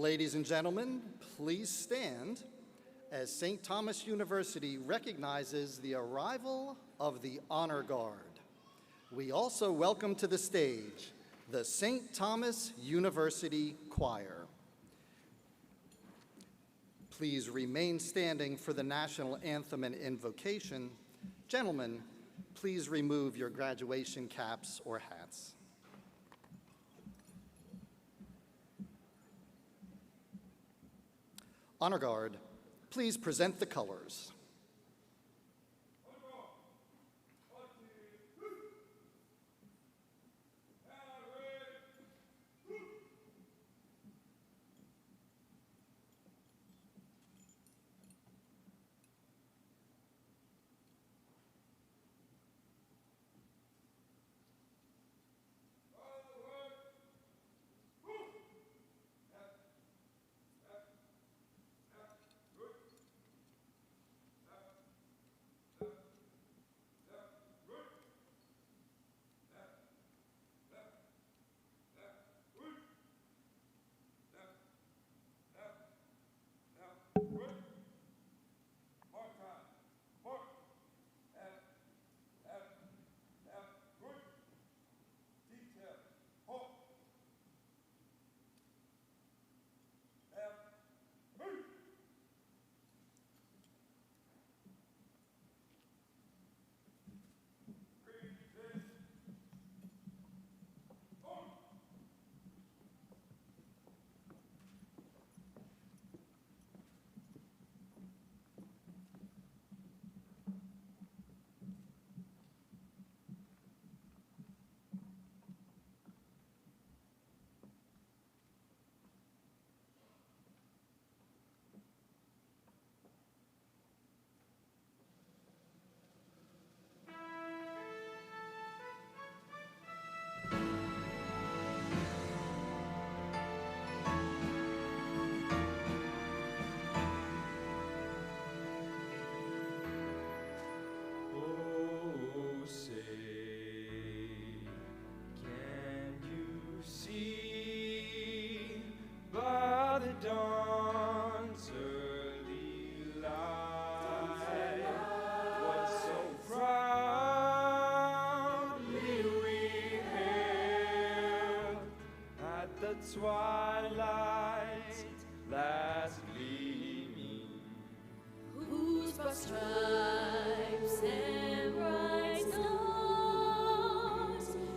Ladies and gentlemen, please stand as St. Thomas University recognizes the arrival of the Honor Guard. We also welcome to the stage the St. Thomas University Choir. Please remain standing for the national anthem and invocation. Gentlemen, please remove your graduation caps or hats. Honor Guard, please present the colors. Twilight last gleaming, whose broad stripes and bright stars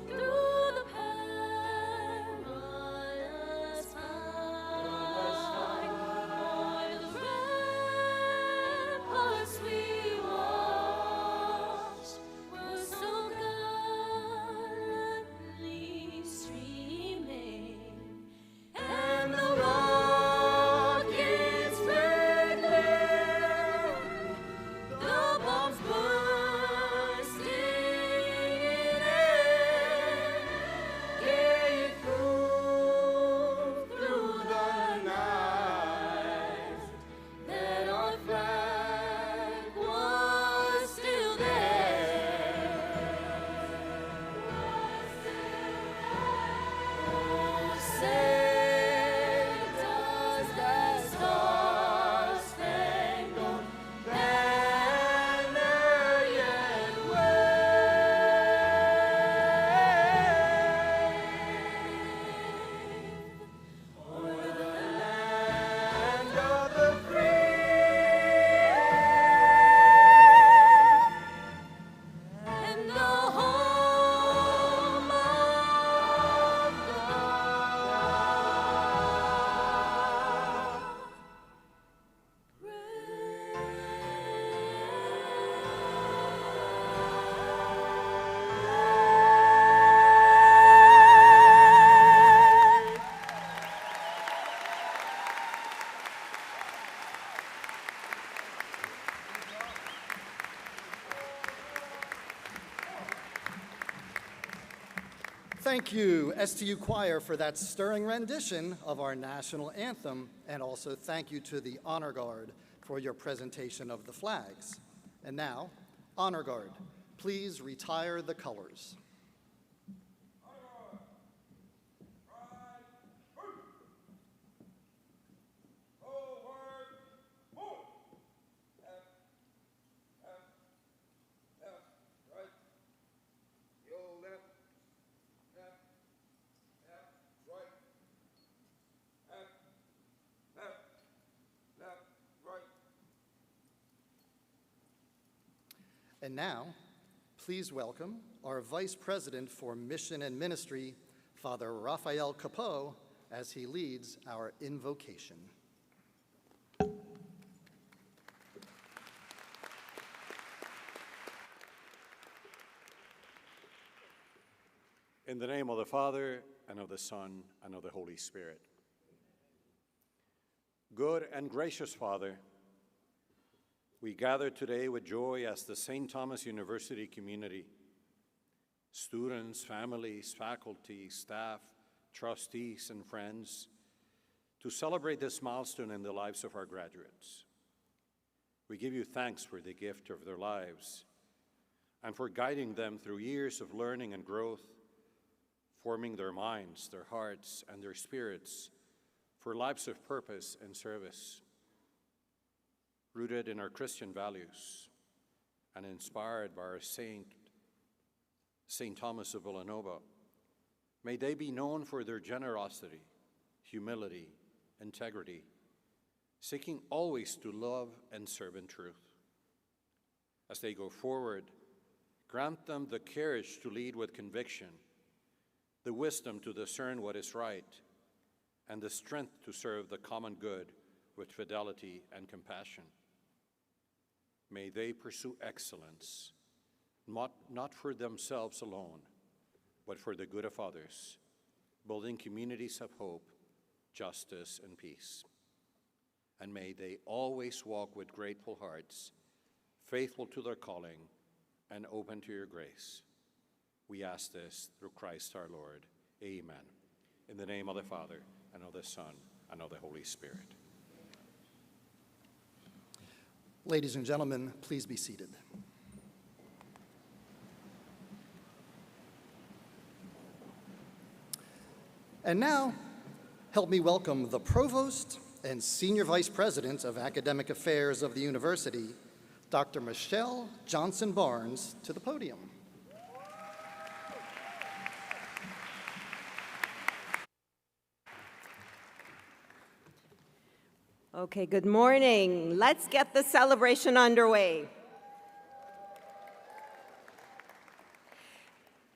through the perilous fight, o'er the ramparts we watched, were so gallantly streaming. And the rockets red glare, the bombs bursting in air, gave proof through the night that our flag was still there. Oh, say, does that star-spangled banner yet wave o'er the land of the free and the home of Thank you, STU Choir, for that stirring rendition of our national anthem, and also thank you to the Honor Guard for your presentation of the flags. And now, Honor Guard, please retire the colors. And now, please welcome our Vice President for Mission and Ministry, Father Raphael Capot, as he leads our invocation. In the name of the Father, and of the Son, and of the Holy Spirit. Good and gracious Father, we gather today with joy as the St. Thomas University community, students, families, faculty, staff, trustees, and friends, to celebrate this milestone in the lives of our graduates. We give you thanks for the gift of their lives and for guiding them through years of learning and growth, forming their minds, their hearts, and their spirits for lives of purpose and service. Rooted in our Christian values and inspired by our Saint Thomas of Villanova, may they be known for their generosity, humility, integrity, seeking always to love and serve in truth. As they go forward, grant them the courage to lead with conviction, the wisdom to discern what is right, and the strength to serve the common good with fidelity and compassion. May they pursue excellence, not for themselves alone, but for the good of others, building communities of hope, justice, and peace. And may they always walk with grateful hearts, faithful to their calling, and open to your grace. We ask this through Christ our Lord. Amen. In the name of the Father, and of the Son, and of the Holy Spirit. Ladies and gentlemen, please be seated. And now, help me welcome the Provost and Senior Vice President of Academic Affairs of the University, Dr. Michelle Johnson-Barnes, to the podium. Okay, good morning. Let's get the celebration underway.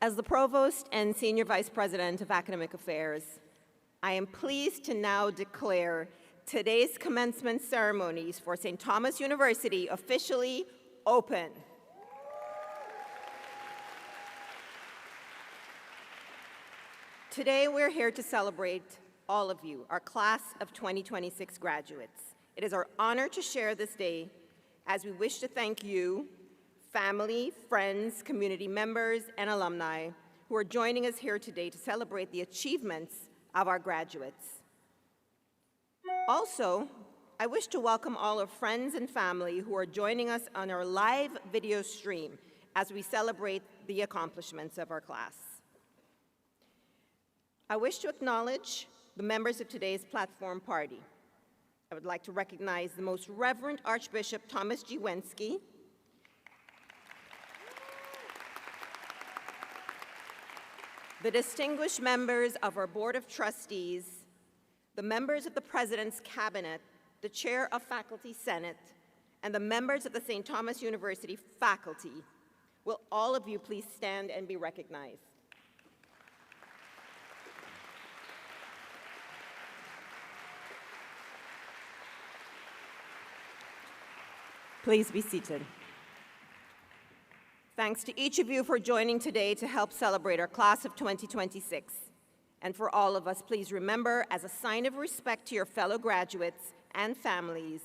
As the Provost and Senior Vice President of Academic Affairs, I am pleased to now declare today's commencement ceremonies for St. Thomas University officially open. Today we're here to celebrate all of you, our class of 2026 graduates. It is our honor to share this day as we wish to thank you, family, friends, community members, and alumni who are joining us here today to celebrate the achievements of our graduates. Also, I wish to welcome all our friends and family who are joining us on our live video stream as we celebrate the accomplishments of our class. I wish to acknowledge the members of today's platform party. I would like to recognize the Most Reverend Archbishop Thomas G. Wensky, the distinguished members of our Board of Trustees, the members of the President's Cabinet, the Chair of Faculty Senate, and the members of the St. Thomas University faculty. Will all of you please stand and be recognized? Please be seated. Thanks to each of you for joining today to help celebrate our class of 2026. And for all of us, please remember, as a sign of respect to your fellow graduates and families,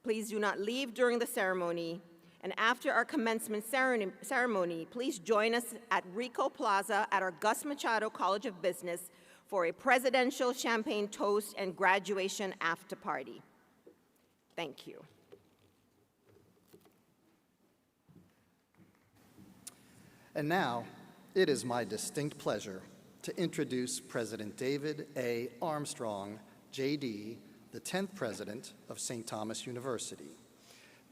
please do not leave during the ceremony. And after our commencement ceremony, please join us at Rico Plaza at our Gus Machado College of Business for a presidential champagne toast and graduation after party. Thank you. And now, it is my distinct pleasure to introduce President David A. Armstrong, JD, the 10th President of St. Thomas University.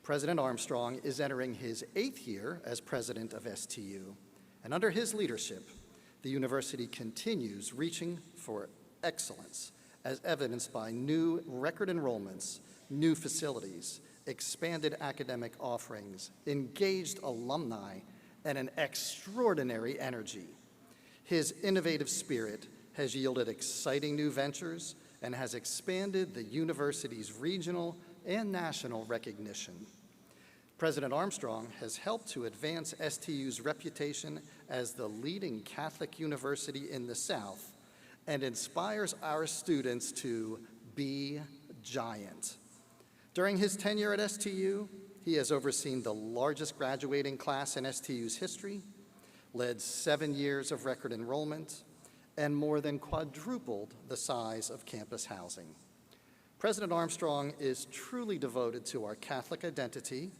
President Armstrong is entering his 8th year as President of STU, and under his leadership, the university continues reaching for excellence, as evidenced by new record enrollments, new facilities, expanded academic offerings, engaged alumni, and an extraordinary energy. His innovative spirit has yielded exciting new ventures and has expanded the university's regional and national recognition. President Armstrong has helped to advance STU's reputation as the leading Catholic university in the South and inspires our students to be giant. During his tenure at STU, he has overseen the largest graduating class in STU's history, led 7 years of record enrollment, and more than quadrupled the size of campus housing. President Armstrong is truly devoted to our Catholic identity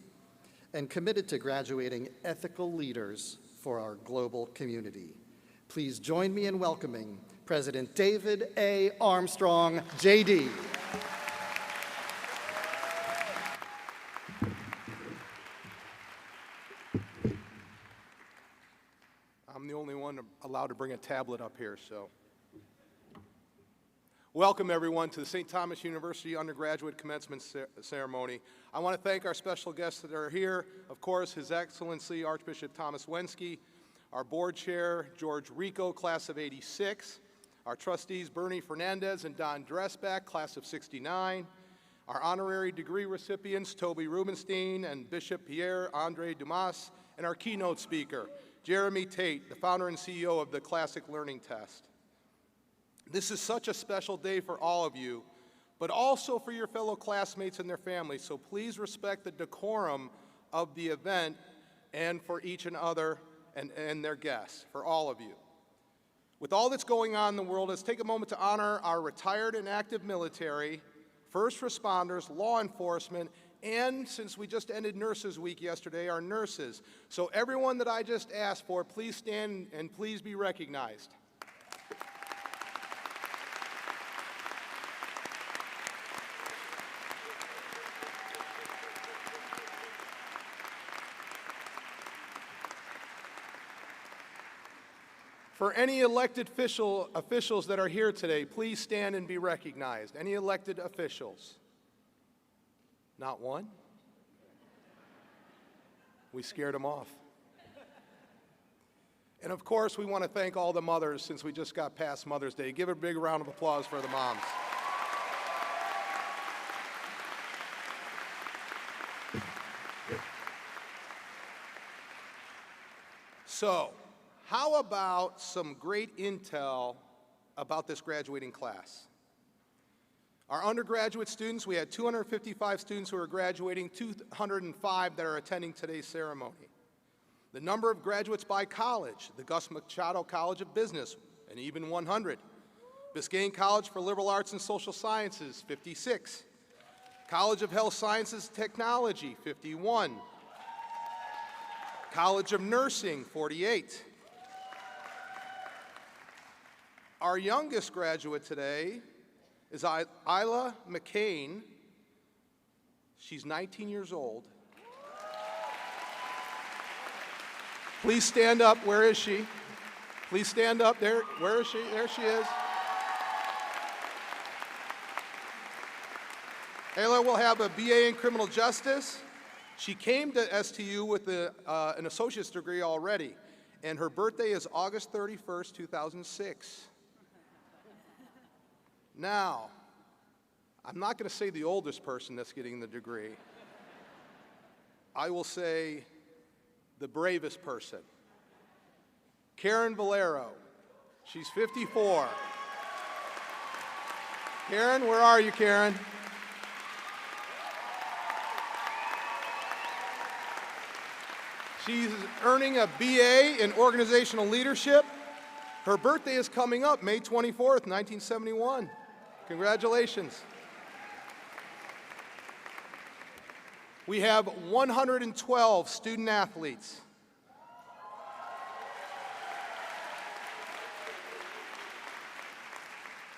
and committed to graduating ethical leaders for our global community. Please join me in welcoming President David A. Armstrong, JD. I'm the only one allowed to bring a tablet up here, so. Welcome, everyone, to the St. Thomas University undergraduate commencement ceremony. I want to thank our special guests that are here. Of course, His Excellency Archbishop Thomas Wensky, our board chair, George Rico, class of '86, our trustees, Bernie Fernandez and Don Dressback, class of '69, our honorary degree recipients, Toby Rubenstein and Bishop Pierre-Andre Dumas, and our keynote speaker, Jeremy Tate, the founder and CEO of the Classic Learning Test. This is such a special day for all of you, but also for your fellow classmates and their families, so please respect the decorum of the event and for each and other and their guests, for all of you. With all that's going on in the world, let's take a moment to honor our retired and active military, first responders, law enforcement, and since we just ended Nurses Week yesterday, our nurses. So everyone that I just asked for, please stand and please be recognized. For any elected officials that are here today, please stand and be recognized. Any elected officials? Not one? We scared them off. And of course, we want to thank all the mothers since we just got past Mother's Day. Give a big round of applause for the moms. So, how about some great intel about this graduating class? Our undergraduate students, we had 255 students who are graduating, 205 that are attending today's ceremony. The number of graduates by college, the Gus Machado College of Business, an even 100. Biscayne College for Liberal Arts and Social Sciences, 56. College of Health Sciences and Technology, 51. College of Nursing, 48. Our youngest graduate today is Alma Mater. She's 19 years old. Please stand up. Where is she? Please stand up. There. Where is she? There she is. Ayla will have a BA in Criminal Justice. She came to STU with an associate's degree already, and her birthday is August 31st, 2006. Now, I'm not going to say the oldest person that's getting the degree. I will say the bravest person. Karen Valero. She's 54. Karen, where are you, Karen? She's earning a BA in Organizational Leadership. Her birthday is coming up, May 24th, 1971. Congratulations. We have 112 student athletes.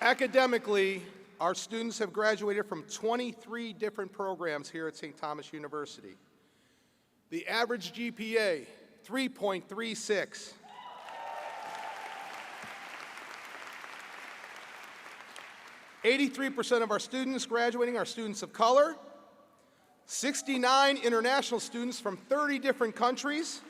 Academically, our students have graduated from 23 different programs here at St. Thomas University. The average GPA, 3.36. 83% of our students graduating are students of color. 69 international students from 30 different countries.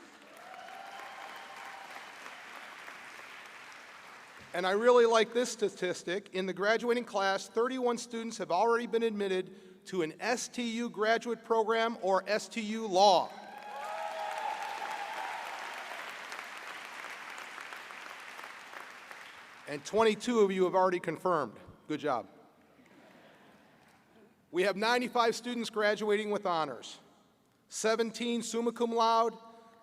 And I really like this statistic. In the graduating class, 31 students have already been admitted to an STU graduate program or STU law. And 22 of you have already confirmed. Good job. We have 95 students graduating with honors, 17 summa cum laude,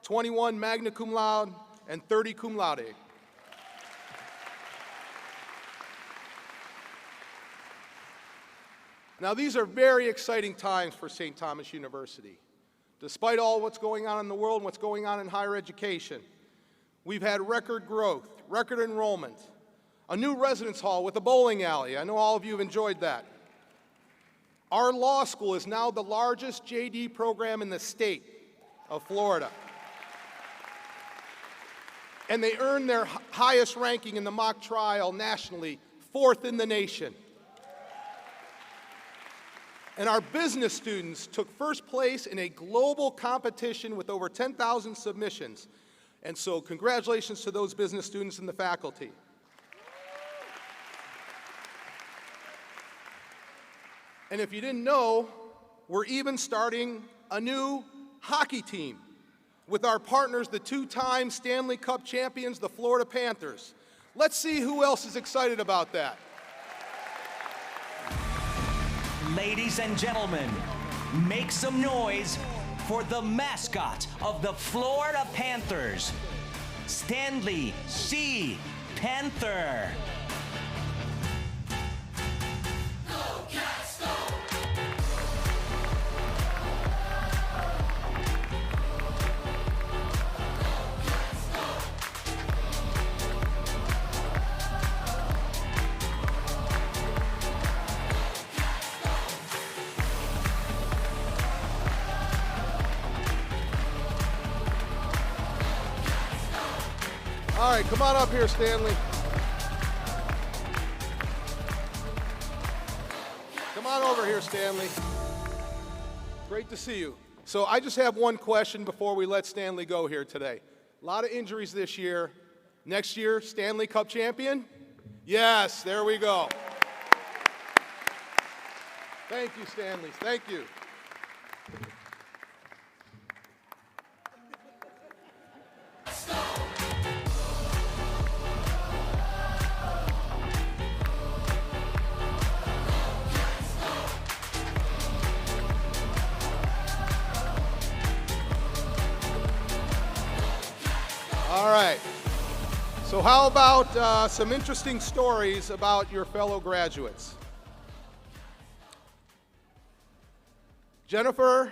21 magna cum laude, and 30 cum laude. Now, these are very exciting times for St. Thomas University. Despite all what's going on in the world and what's going on in higher education, we've had record growth, record enrollment, a new residence hall with a bowling alley. I know all of you have enjoyed that. Our law school is now the largest JD program in the state of Florida. And they earned their highest ranking in the mock trial nationally, 4th in the nation. And our business students took first place in a global competition with over 10,000 submissions. And so congratulations to those business students and the faculty. And if you didn't know, we're even starting a new hockey team with our partners, the 2-time Stanley Cup champions, the Florida Panthers. Let's see who else is excited about that. Ladies and gentlemen, make some noise for the mascot of the Florida Panthers, Stanley C. Panther. All right, come on up here, Stanley. Come on over here, Stanley. Great to see you. So I just have one question before we let Stanley go here today. A lot of injuries this year. Next year, Stanley Cup champion? Yes, there we go. Thank you, Stanley. Thank you. All right. So how about some interesting stories about your fellow graduates? Jennifer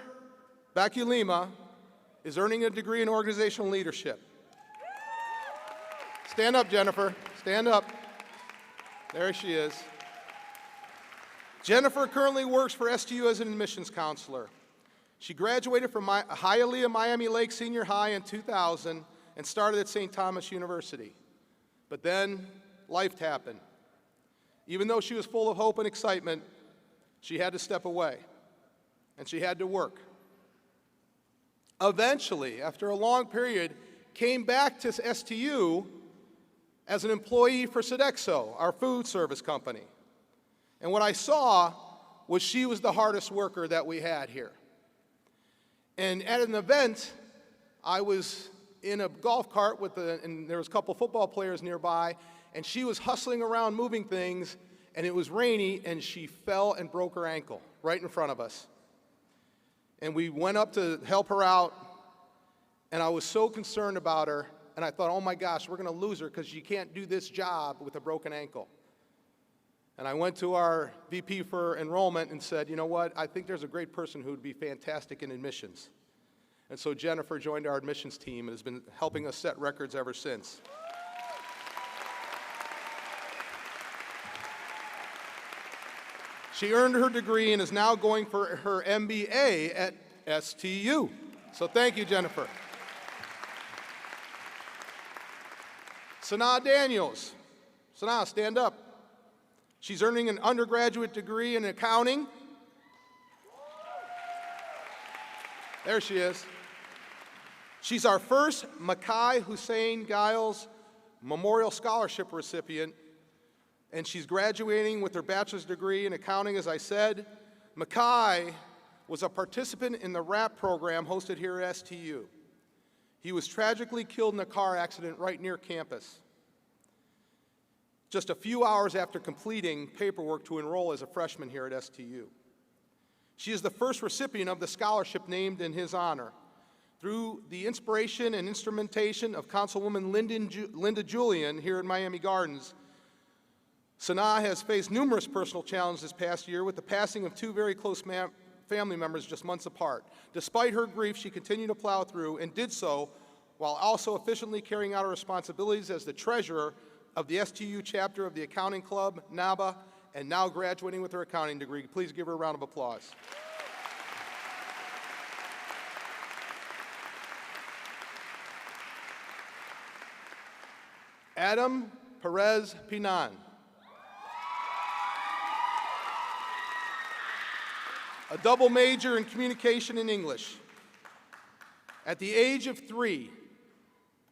Baculima is earning a degree in organizational leadership. Stand up, Jennifer. Stand up. There she is. Jennifer currently works for STU as an admissions counselor. She graduated from Hialeah Miami Lakes Senior High in 2000 and started at St. Thomas University. But then life happened. Even though she was full of hope and excitement, she had to step away, and she had to work. Eventually, after a long period, came back to STU as an employee for Sodexo, our food service company. And what I saw was she was the hardest worker that we had here. And at an event, I was in a golf cart and there was a couple football players nearby, and she was hustling around moving things, and it was rainy, and she fell and broke her ankle right in front of us. And we went up to help her out, and I was so concerned about her, and I thought, oh my gosh, we're gonna lose her because she can't do this job with a broken ankle. And I went to our VP for enrollment and said, you know what, I think there's a great person who would be fantastic in admissions. And so Jennifer joined our admissions team and has been helping us set records ever since. She earned her degree and is now going for her MBA at STU. So thank you, Jennifer. Sanaa Daniels. Sanaa, stand up. She's earning an undergraduate degree in accounting. There she is. She's our first Mackay Hussein Giles Memorial Scholarship recipient, and she's graduating with her bachelor's degree in accounting, as I said. Mackay was a participant in the RAP program hosted here at STU. He was tragically killed in a car accident right near campus, just a few hours after completing paperwork to enroll as a freshman here at STU. She is the first recipient of the scholarship named in his honor. Through the inspiration and instrumentation of Councilwoman Linda Julian here at Miami Gardens, Sanaa has faced numerous personal challenges this past year with the passing of two very close family members just months apart. Despite her grief, she continued to plow through and did so while also efficiently carrying out her responsibilities as the treasurer of the STU chapter of the Accounting Club, NABA, and now graduating with her accounting degree. Please give her a round of applause. Adam Perez Pinan. A double major in communication and English. At the age of 3,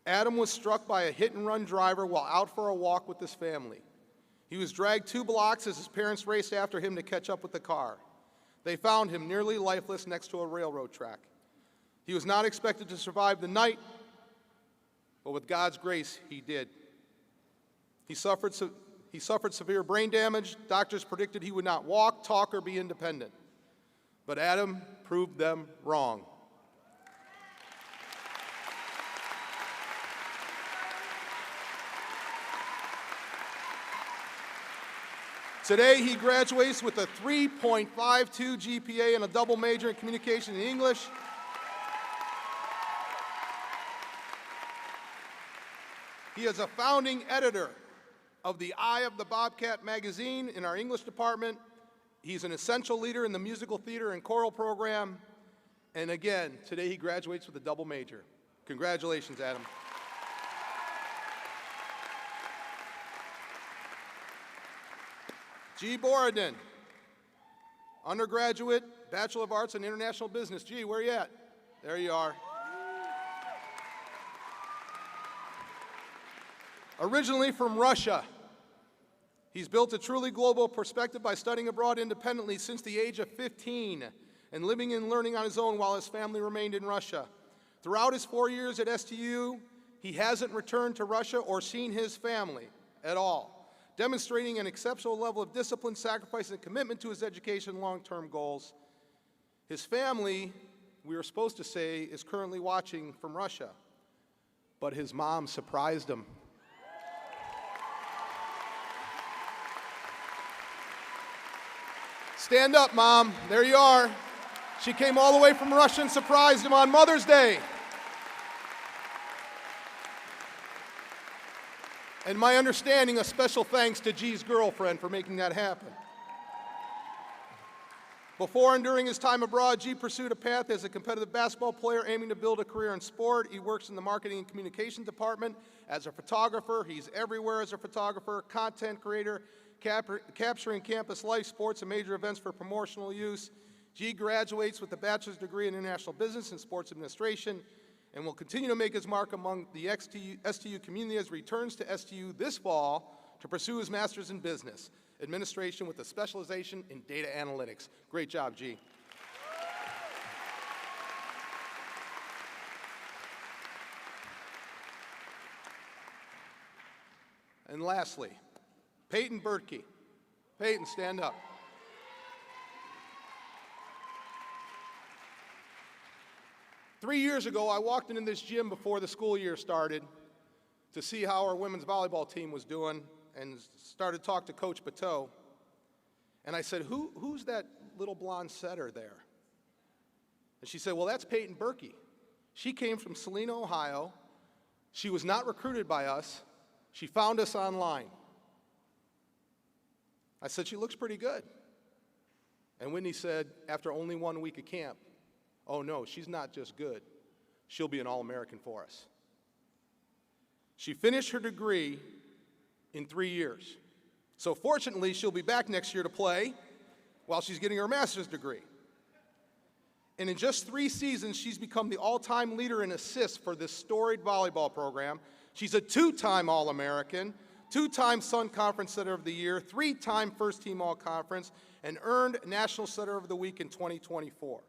Adam was struck by a hit-and-run driver while out for a walk with his family. He was dragged 2 blocks as his parents raced after him to catch up with the car. They found him nearly lifeless next to a railroad track. He was not expected to survive the night, but with God's grace, he did. He suffered severe brain damage. Doctors predicted he would not walk, talk, or be independent. But Adam proved them wrong. Today, he graduates with a 3.52 GPA and a double major in communication and English. He is a founding editor of the Eye of the Bobcat magazine in our English department. He's an essential leader in the musical theater and choral program. And again, today he graduates with a double major. Congratulations, Adam. G. Borodin, undergraduate, Bachelor of Arts in International Business. G, where are you at? There you are. Originally from Russia, he's built a truly global perspective by studying abroad independently since the age of 15 and living and learning on his own while his family remained in Russia. Throughout his 4 years at STU, he hasn't returned to Russia or seen his family at all, demonstrating an exceptional level of discipline, sacrifice, and commitment to his education and long-term goals. His family, we were supposed to say, is currently watching from Russia, but his mom surprised him. Stand up, Mom. There you are. She came all the way from Russia and surprised him on Mother's Day. And my understanding, a special thanks to G's girlfriend for making that happen. Before and during his time abroad, G pursued a path as a competitive basketball player aiming to build a career in sport. He works in the marketing and communication department as a photographer. He's everywhere as a photographer, content creator, capturing campus life, sports, and major events for promotional use. G graduates with a bachelor's degree in international business and sports administration and will continue to make his mark among the STU community as he returns to STU this fall to pursue his master's in business administration with a specialization in data analytics. Great job, G. And lastly, Peyton Bertkey. Peyton, stand up. Three years ago, I walked into this gym before the school year started to see how our women's volleyball team was doing and started to talk to Coach Bateau. And I said, who's that little blonde setter there? And she said, well, that's Peyton Bertkey. She came from Salina, Ohio. She was not recruited by us. She found us online. I said, she looks pretty good. And Whitney said, after only 1 week of camp, oh no, she's not just good. She'll be an All-American for us. She finished her degree in 3 years. So fortunately, she'll be back next year to play while she's getting her master's degree. And in just 3 seasons, she's become the all-time leader in assists for this storied volleyball program. She's a 2-time All-American, 2-time Sun Conference Setter of the Year, 3-time First Team All-Conference, and earned National Setter of the Week in 2024.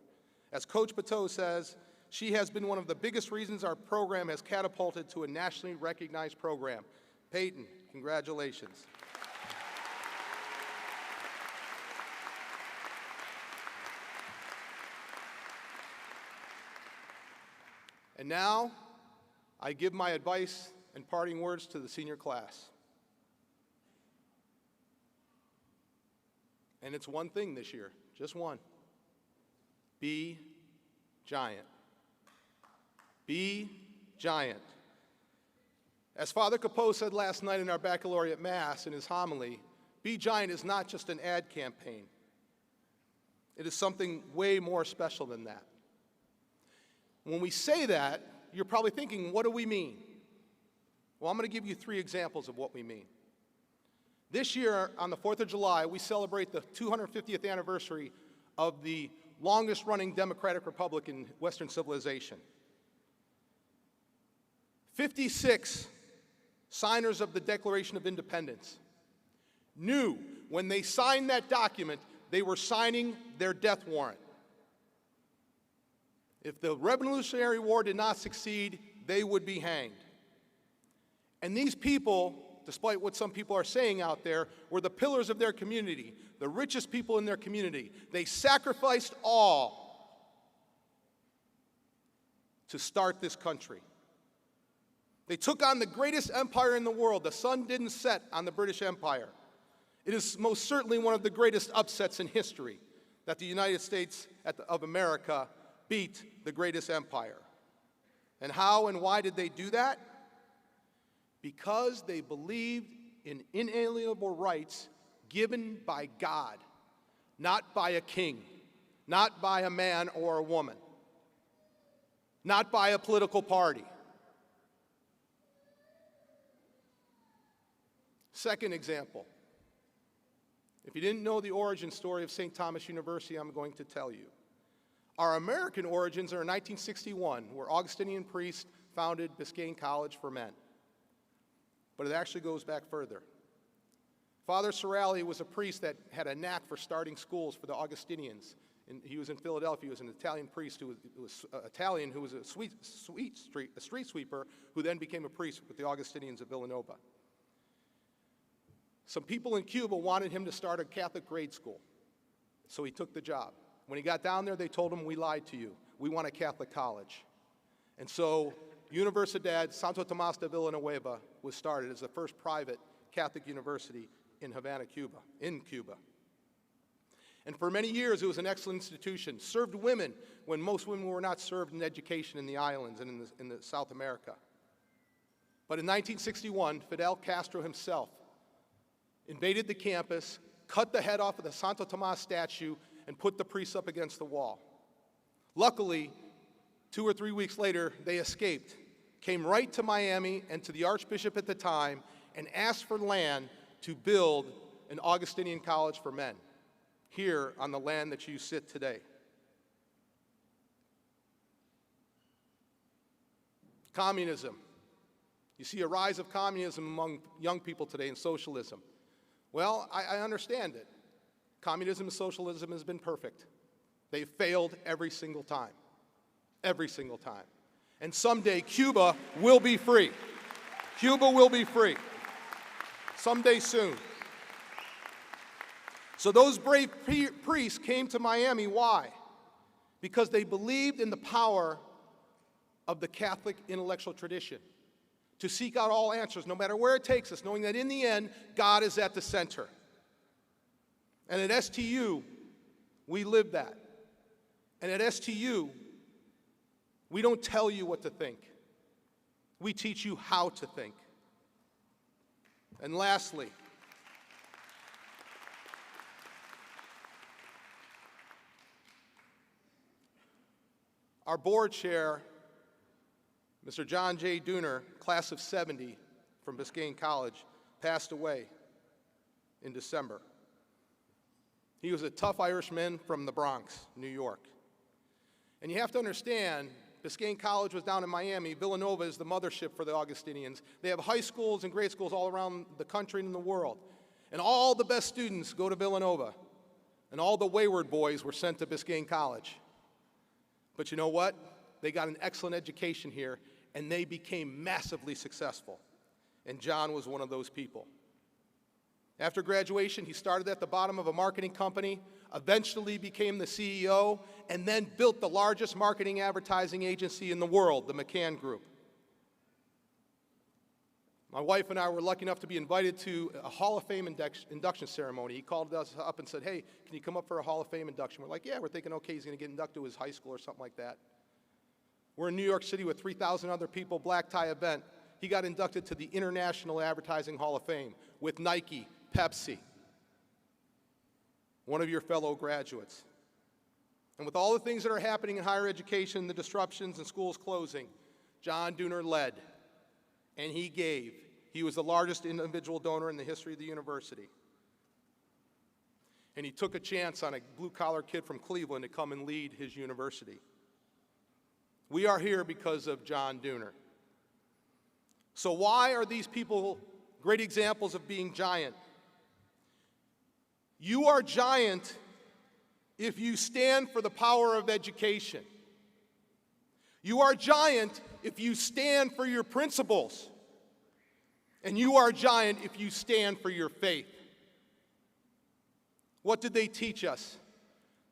As Coach Bateau says, she has been one of the biggest reasons our program has catapulted to a nationally recognized program. Peyton, congratulations. And now, I give my advice and parting words to the senior class. And it's one thing this year, just one. Be giant. Be giant. As Father Capot said last night in our baccalaureate mass in his homily, Be Giant is not just an ad campaign. It is something way more special than that. When we say that, you're probably thinking, what do we mean? Well, I'm going to give you 3 examples of what we mean. This year, on the 4th of July, we celebrate the 250th anniversary of the longest-running democratic republic in Western civilization. 56 signers of the Declaration of Independence knew when they signed that document, they were signing their death warrant. If the Revolutionary War did not succeed, they would be hanged. And these people, despite what some people are saying out there, were the pillars of their community, the richest people in their community. They sacrificed all to start this country. They took on the greatest empire in the world. The sun didn't set on the British Empire. It is most certainly one of the greatest upsets in history that the United States of America beat the greatest empire. And how and why did they do that? Because they believed in inalienable rights given by God, not by a king, not by a man or a woman, not by a political party. Second example. If you didn't know the origin story of St. Thomas University, I'm going to tell you. Our American origins are in 1961, where Augustinian priests founded Biscayne College for Men. But it actually goes back further. Father Sorelli was a priest that had a knack for starting schools for the Augustinians. And he was in Philadelphia. He was an Italian priest who was a street sweeper, who then became a priest with the Augustinians of Villanova. Some people in Cuba wanted him to start a Catholic grade school, so he took the job. When he got down there, they told him, "We lied to you. We want a Catholic college." And so Universidad Santo Tomás de Villanueva was started as the first private Catholic university in Havana, Cuba, And for many years, it was an excellent institution, served women when most women were not served in education in the islands and in South America. But in 1961, Fidel Castro himself invaded the campus, cut the head off of the Santo Tomás statue, and put the priests up against the wall. Luckily, 2 or 3 weeks later, they escaped, came right to Miami and to the Archbishop at the time, and asked for land to build an Augustinian college for men here on the land that you sit today. Communism. You see a rise of communism among young people today and socialism. Well, I understand it. Communism and socialism has been perfect. They've failed every single time. Every single time. And someday Cuba will be free. Cuba will be free. Someday soon. So those brave priests came to Miami. Why? Because they believed in the power of the Catholic intellectual tradition, to seek out all answers, no matter where it takes us, knowing that in the end, God is at the center. And at STU, we live that. And at STU, we don't tell you what to think. We teach you how to think. And lastly, our board chair, Mr. John J. Dooner, class of '70 from Biscayne College, passed away in December. He was a tough Irishman from the Bronx, New York. And you have to understand, Biscayne College was down in Miami. Villanova is the mothership for the Augustinians. They have high schools and grade schools all around the country and in the world. And all the best students go to Villanova. And all the wayward boys were sent to Biscayne College. But you know what? They got an excellent education here, and they became massively successful. And John was one of those people. After graduation, he started at the bottom of a marketing company, eventually became the CEO, and then built the largest marketing advertising agency in the world, the McCann Group. My wife and I were lucky enough to be invited to a Hall of Fame induction ceremony. He called us up and said, "Hey, can you come up for a Hall of Fame induction?" We're like, "Yeah," we're thinking, okay, he's going to get inducted to his high school or something like that. We're in New York City with 3,000 other people, black tie event. He got inducted to the International Advertising Hall of Fame with Nike, Pepsi, one of your fellow graduates. And with all the things that are happening in higher education, the disruptions and schools closing, John Dooner led, and he gave. He was the largest individual donor in the history of the university. And he took a chance on a blue-collar kid from Cleveland to come and lead his university. We are here because of John Dooner. So why are these people great examples of being giant? You are giant if you stand for the power of education. You are giant if you stand for your principles. And you are giant if you stand for your faith. What did they teach us?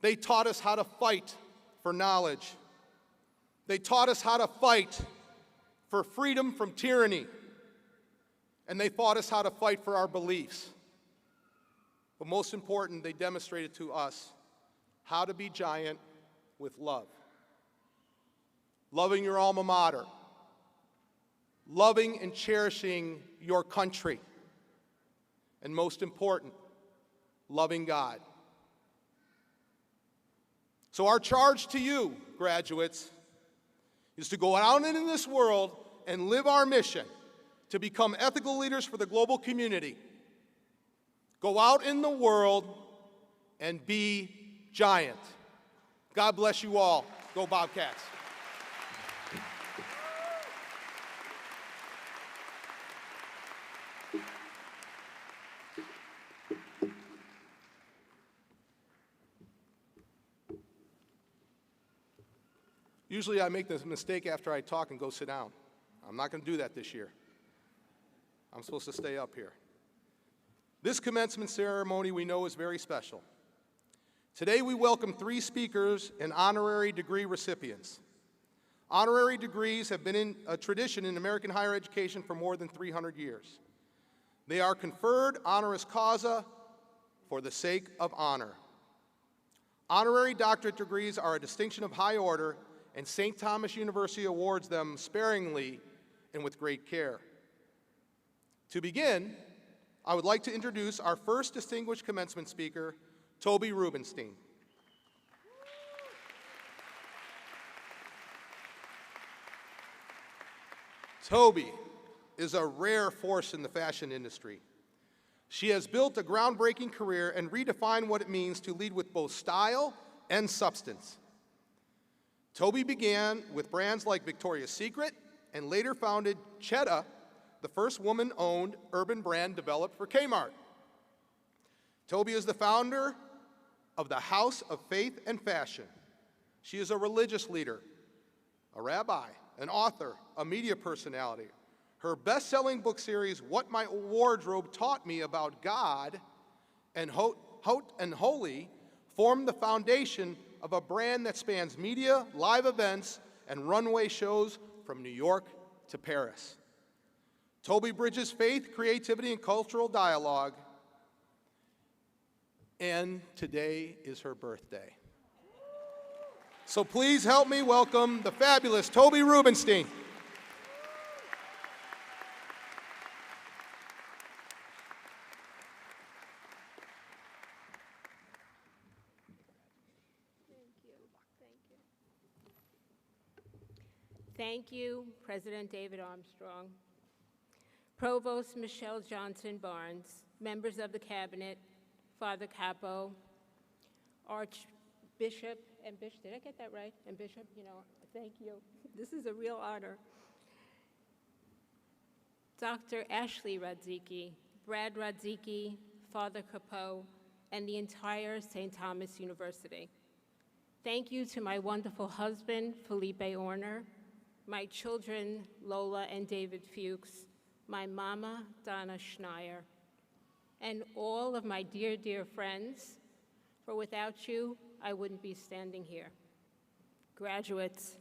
They taught us how to fight for knowledge. They taught us how to fight for freedom from tyranny. And they taught us how to fight for our beliefs. But most important, they demonstrated to us how to be giant with love. Loving your alma mater. Loving and cherishing your country. And most important, loving God. So our charge to you, graduates, is to go out into this world and live our mission to become ethical leaders for the global community. Go out in the world and be giant. God bless you all. Go Bobcats. Usually I make this mistake after I talk and go sit down. I'm not going to do that this year. I'm supposed to stay up here. This commencement ceremony we know is very special. Today we welcome 3 speakers and honorary degree recipients. Honorary degrees have been in a tradition in American higher education for more than 300 years. They are conferred honoris causa for the sake of honor. Honorary doctorate degrees are a distinction of high order, and St. Thomas University awards them sparingly and with great care. To begin, I would like to introduce our first distinguished commencement speaker, Toby Rubenstein. Toby is a rare force in the fashion industry. She has built a groundbreaking career and redefined what it means to lead with both style and substance. Toby began with brands like Victoria's Secret and later founded Chetta, the first woman-owned urban brand developed for Kmart. Toby is the founder of the House of Faith and Fashion. She is a religious leader, a rabbi, an author, a media personality. Her best-selling book series, What My Wardrobe Taught Me About God and Hot and Holy, formed the foundation of a brand that spans media, live events, and runway shows from New York to Paris. Toby bridges faith, creativity, and cultural dialogue, and today is her birthday. So please help me welcome the fabulous Toby Rubenstein. Thank you, President David Armstrong, Provost Michelle Johnson Barnes, members of the Cabinet, Father Capo, Bishop and Bishop, did I get that right? And Bishop, thank you. This is a real honor. Dr. Ashley Radzicki, Brad Radzicki, Father Capot, and the entire St. Thomas University. Thank you to my wonderful husband, Felipe Orner, my children, Lola and David Fuchs, my mama, Donna Schneier, and all of my dear, dear friends, for without you, I wouldn't be standing here. Graduates,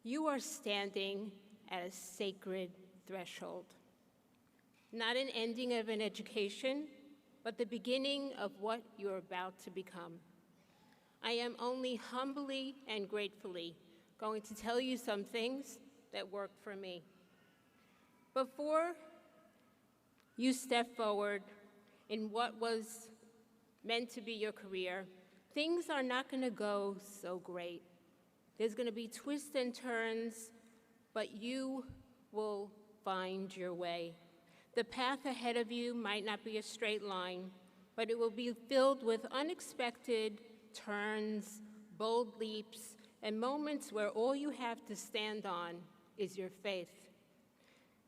you are standing at a sacred threshold. Not an ending of an education, but the beginning of what you're about to become. I am only humbly and gratefully going to tell you some things that worked for me. Before you step forward in what was meant to be your career, things are not going to go so great. There's going to be twists and turns, but you will find your way. The path ahead of you might not be a straight line, but it will be filled with unexpected turns, bold leaps, and moments where all you have to stand on is your faith.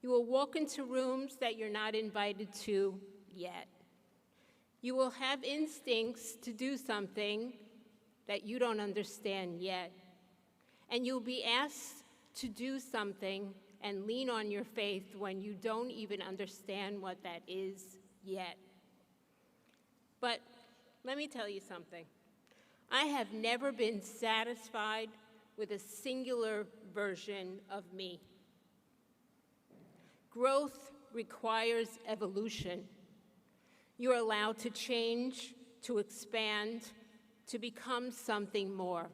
You will walk into rooms that you're not invited to yet. You will have instincts to do something that you don't understand yet. And you'll be asked to do something and lean on your faith when you don't even understand what that is yet. But let me tell you something. I have never been satisfied with a singular version of me. Growth requires evolution. You're allowed to change, to expand, to become something more.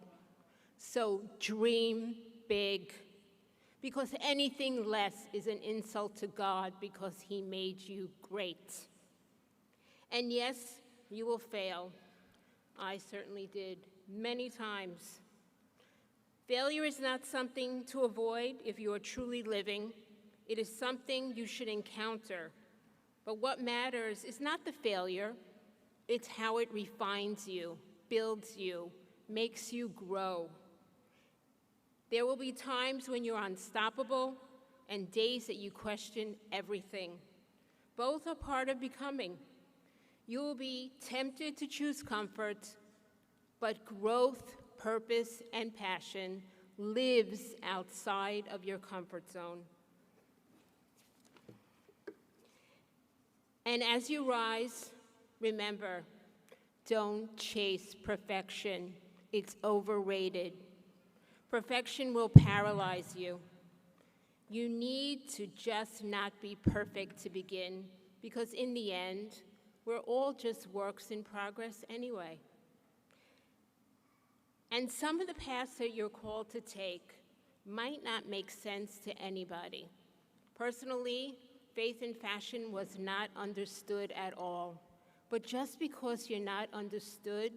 So dream big, because anything less is an insult to God because He made you great. And yes, you will fail. I certainly did, many times. Failure is not something to avoid if you are truly living. It is something you should encounter. But what matters is not the failure, it's how it refines you, builds you, makes you grow. There will be times when you're unstoppable and days that you question everything. Both are part of becoming. You will be tempted to choose comfort, but growth, purpose, and passion lives outside of your comfort zone. And as you rise, remember, don't chase perfection. It's overrated. Perfection will paralyze you. You need to just not be perfect to begin, because in the end, we're all just works in progress anyway. And some of the paths that you're called to take might not make sense to anybody. Personally, faith in fashion was not understood at all. But just because you're not understood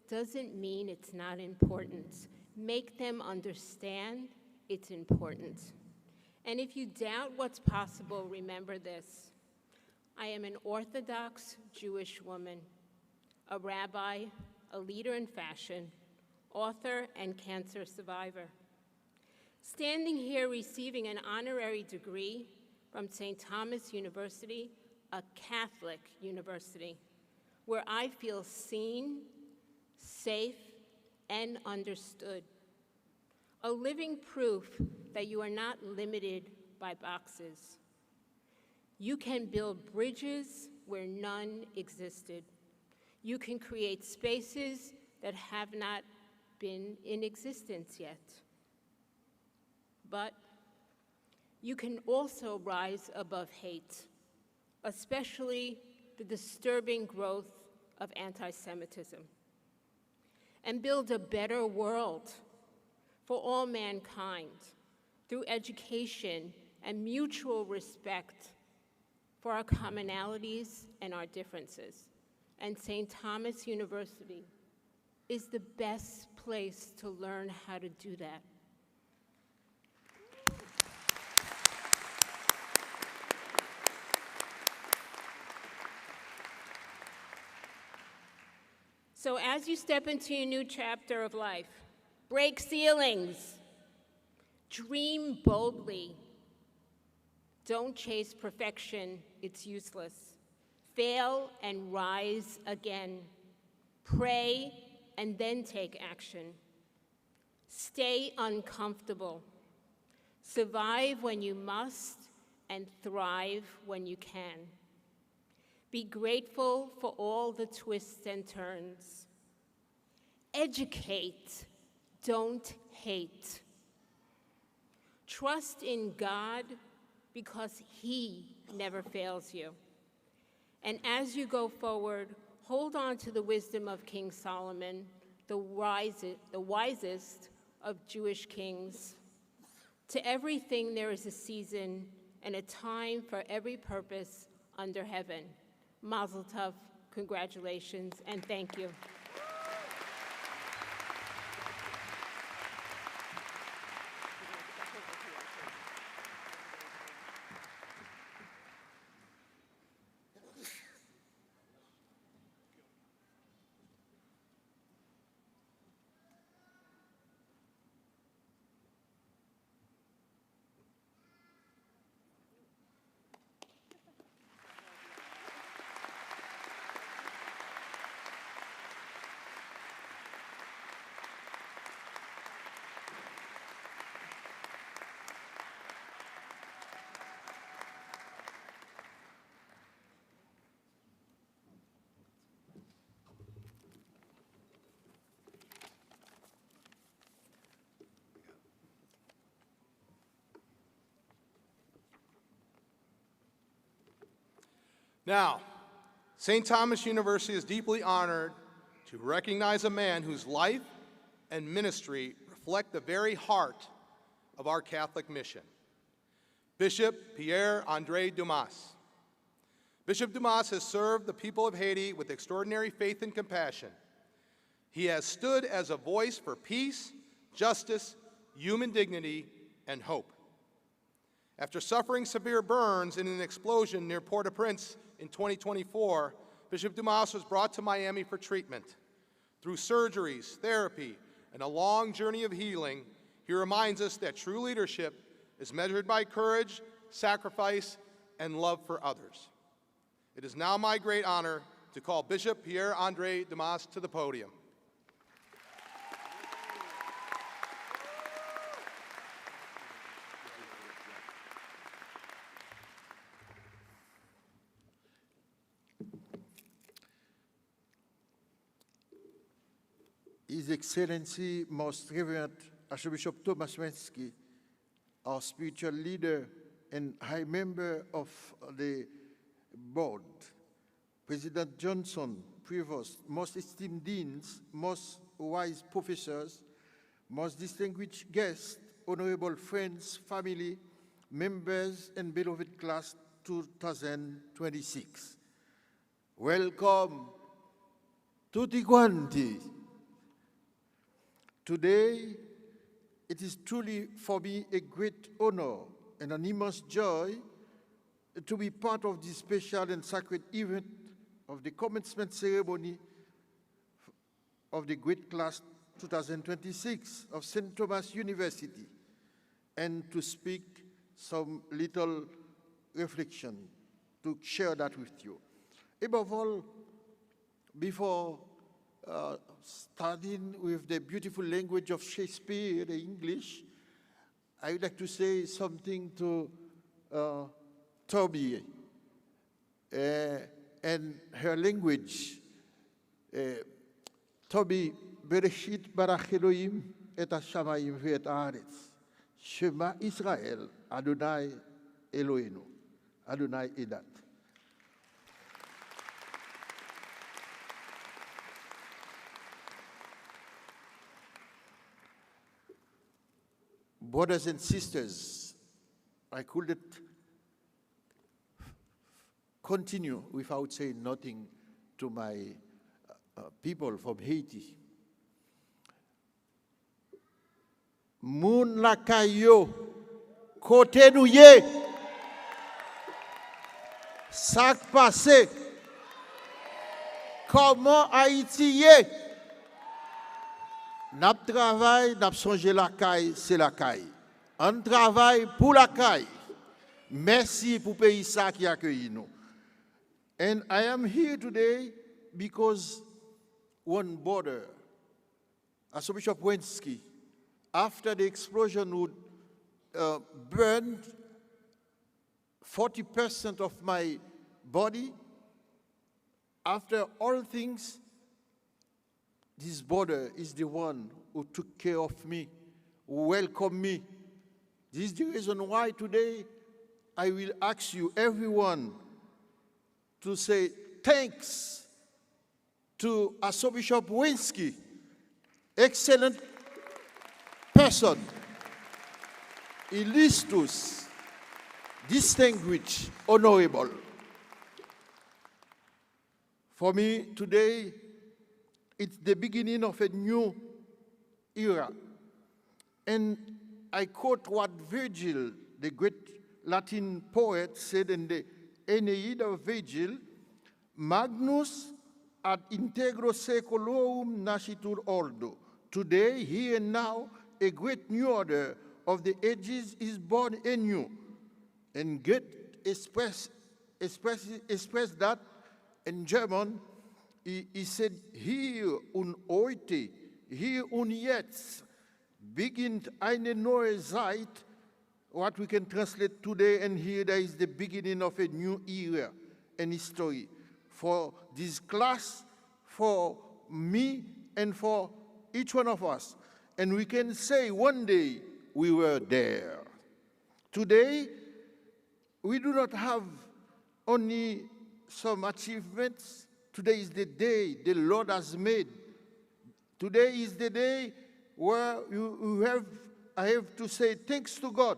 doesn't mean it's not important. Make them understand it's important. And if you doubt what's possible, remember this. I am an Orthodox Jewish woman, a rabbi, a leader in fashion, author, and cancer survivor. Standing here receiving an honorary degree from St. Thomas University, a Catholic university, where I feel seen, safe, and understood. A living proof that you are not limited by boxes. You can build bridges where none existed. You can create spaces that have not been in existence yet. But you can also rise above hate, especially the disturbing growth of anti-Semitism, and build a better world for all mankind through education and mutual respect for our commonalities and our differences. And St. Thomas University is the best place to learn how to do that. So as you step into your new chapter of life, break ceilings, dream boldly. Don't chase perfection, it's useless. Fail and rise again. Pray and then take action. Stay uncomfortable. Survive when you must and thrive when you can. Be grateful for all the twists and turns. Educate, don't hate. Trust in God because He never fails you. And as you go forward, hold on to the wisdom of King Solomon, the wisest of Jewish kings. To everything there is a season and a time for every purpose under heaven. Mazel tov, congratulations, and thank you. Now, St. Thomas University is deeply honored to recognize a man whose life and ministry reflect the very heart of our Catholic mission, Bishop Pierre-André Dumas. Bishop Dumas has served the people of Haiti with extraordinary faith and compassion. He has stood as a voice for peace, justice, human dignity, and hope. After suffering severe burns in an explosion near Port-au-Prince in 2024, Bishop Dumas was brought to Miami for treatment. Through surgeries, therapy, and a long journey of healing, he reminds us that true leadership is measured by courage, sacrifice, and love for others. It is now my great honor to call Bishop Pierre-André Dumas to the podium. His Excellency, Most Reverend Archbishop Thomas Wensky, our spiritual leader and high member of the board, President Johnson, Prevost, most esteemed deans, most wise professors, most distinguished guests, honorable friends, family, members, and beloved class 2026. Welcome, tutti quanti. Today, it is truly for me a great honor and an immense joy to be part of this special and sacred event of the commencement ceremony of the great class 2026 of St. Thomas University, and to speak some little reflection, to share that with you. Above all, before starting with the beautiful language of Shakespeare, the English, I would like to say something to Toby and her language. Toby, Bereshit barach Elohim et hashamayim ve'et haaretz. Shema Israel, Adonai Eloheinu, Adonai Edat. Brothers and sisters, I couldn't continue without saying nothing to my people from Haiti. Moun lakayo, kote nou ye, sak pase, Comment Haïti est? Nap travail, nap songe la caille, c'est la caille. On travaille pour la caille. Merci pour pays ça qui accueille nous. And I am here today because one border, Archbishop Wensky, after the explosion would burn 40% of my body, after all things, this border is the one who took care of me, who welcomed me. This is the reason why today I will ask you, everyone, to say thanks to Archbishop Wensky, excellent person, illustrious, distinguished, honorable. For me, today, it's the beginning of a new era. And I quote what Virgil, the great Latin poet, said in the Aeneid of Virgil, Magnus ad integro saeculorum nascitur ordo. Today, here and now, a great new order of the ages is born anew. And Goethe expressed that in German. He said, hier und heute, hier und jetzt, beginnt eine neue Zeit, what we can translate today, and here there is the beginning of a new era and history for this class, for me, and for each one of us. And we can say one day we were there. Today, we do not have only some achievements. Today is the day the Lord has made. Today is the day where I have to say thanks to God.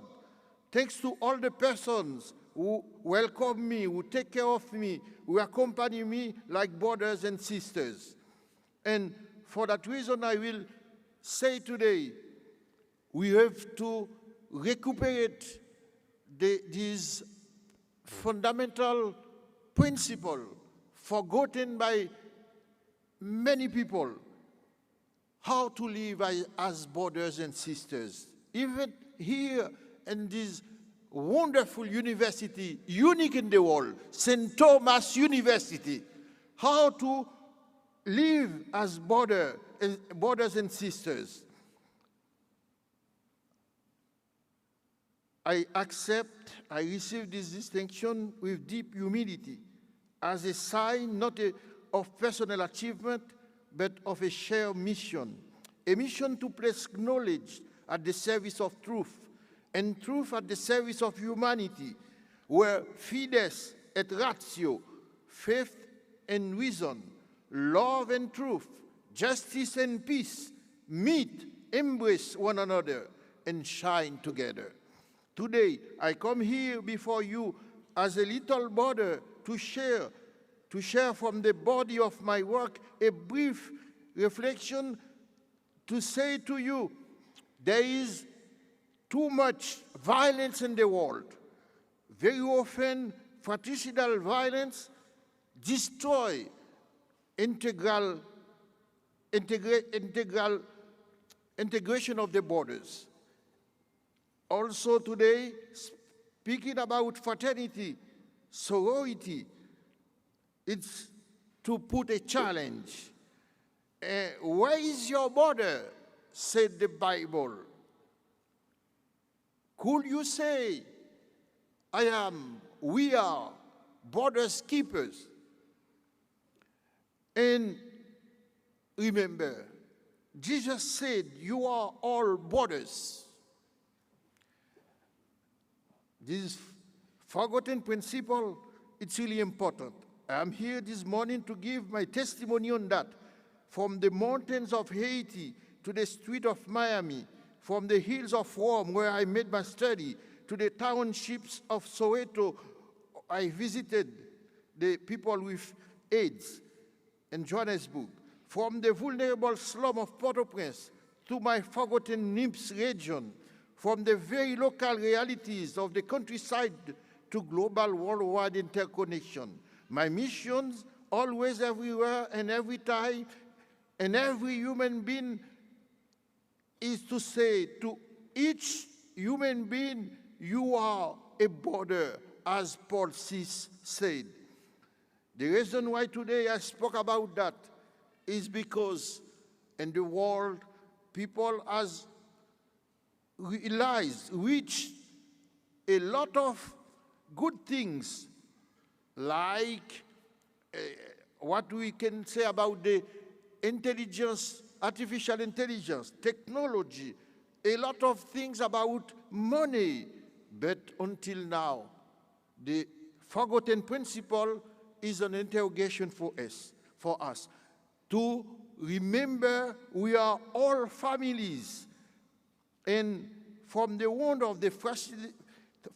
Thanks to all the persons who welcome me, who take care of me, who accompany me like brothers and sisters. And for that reason, I will say today, we have to recuperate these fundamental principles forgotten by many people, how to live as brothers and sisters. Even here in this wonderful university, unique in the world, St. Thomas University, how to live as brothers and sisters. I receive this distinction with deep humility, as a sign not of personal achievement, but of a shared mission. A mission to place knowledge at the service of truth, and truth at the service of humanity, where fides et ratio, faith and reason, love and truth, justice and peace, meet, embrace one another, and shine together. Today, I come here before you as a little brother to share from the body of my work a brief reflection to say to you, there is too much violence in the world. Very often, fratricidal violence destroys integration of the borders. Also today, speaking about fraternity, sorority, it's to put a challenge. Where is your border? Said the Bible. Could you say, we are borders keepers? And remember, Jesus said, you are all borders. This forgotten principle, it's really important. I'm here this morning to give my testimony on that. From the mountains of Haiti to the street of Miami, from the hills of Rome, where I made my study, to the townships of Soweto, I visited the people with AIDS in Johannesburg. From the vulnerable slum of Port-au-Prince to my forgotten NIMS region, from the very local realities of the countryside to global worldwide interconnection. My missions always, everywhere, and every time, and every human being, is to say to each human being, you are a border, as Paul VI said. The reason why today I spoke about that is because in the world, people has reached a lot of good things, like what we can say about the intelligence, artificial intelligence, technology, a lot of things about money. But until now, the forgotten principle is an interrogation for us to remember we are all families, and from the wound of the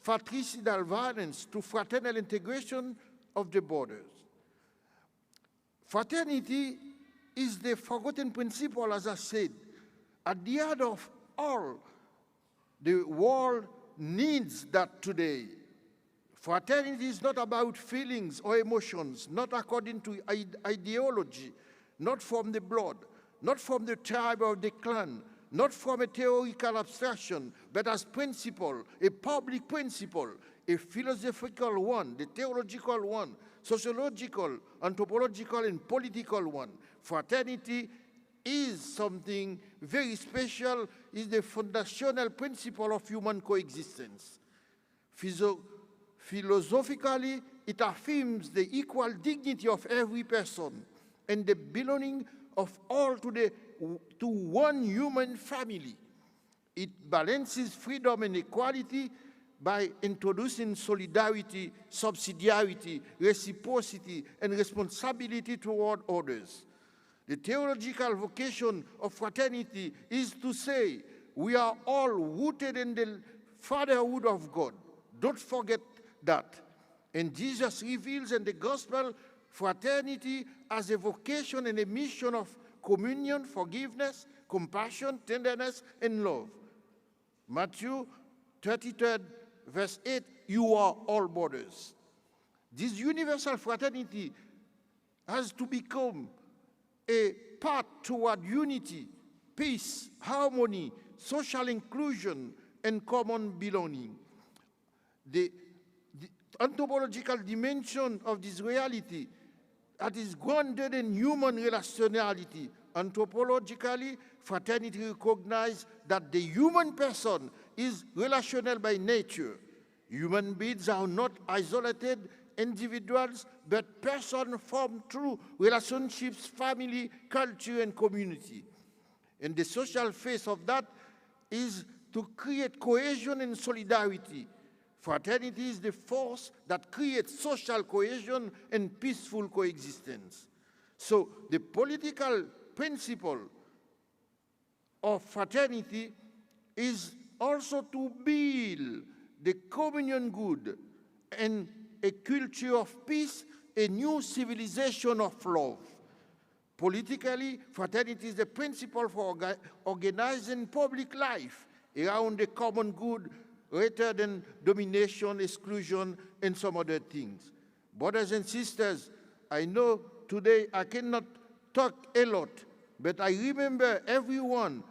fratricidal violence to fraternal integration of the borders. Fraternity is the forgotten principle, as I said. At the heart of all, the world needs that today. Fraternity is not about feelings or emotions, not according to ideology, not from the blood, not from the tribe or the clan, not from a theoretical abstraction, but as principle, a public principle, a philosophical one, the theological one, sociological, anthropological, and political one. Fraternity is something very special, is the foundational principle of human coexistence. Philosophically, it affirms the equal dignity of every person and the belonging of all to one human family. It balances freedom and equality by introducing solidarity, subsidiarity, reciprocity, and responsibility toward others. The theological vocation of fraternity is to say we are all rooted in the fatherhood of God. Don't forget that. And Jesus reveals in the gospel fraternity as a vocation and a mission of communion, forgiveness, compassion, tenderness, and love. Matthew 33, verse 8, you are all brothers. This universal fraternity has to become a path toward unity, peace, harmony, social inclusion, and common belonging. The anthropological dimension of this reality that is grounded in human relationality. Anthropologically, fraternity recognizes that the human person is relational by nature. Human beings are not isolated individuals, but persons formed through relationships, family, culture, and community. And the social face of that is to create cohesion and solidarity. Fraternity is the force that creates social cohesion and peaceful coexistence. So the political principle of fraternity is also to build the communion good and a culture of peace, a new civilization of love. Politically, fraternity is the principle for organizing public life around the common good rather than domination, exclusion, and some other things. Brothers and sisters, I know today I cannot talk a lot, but I remember everyone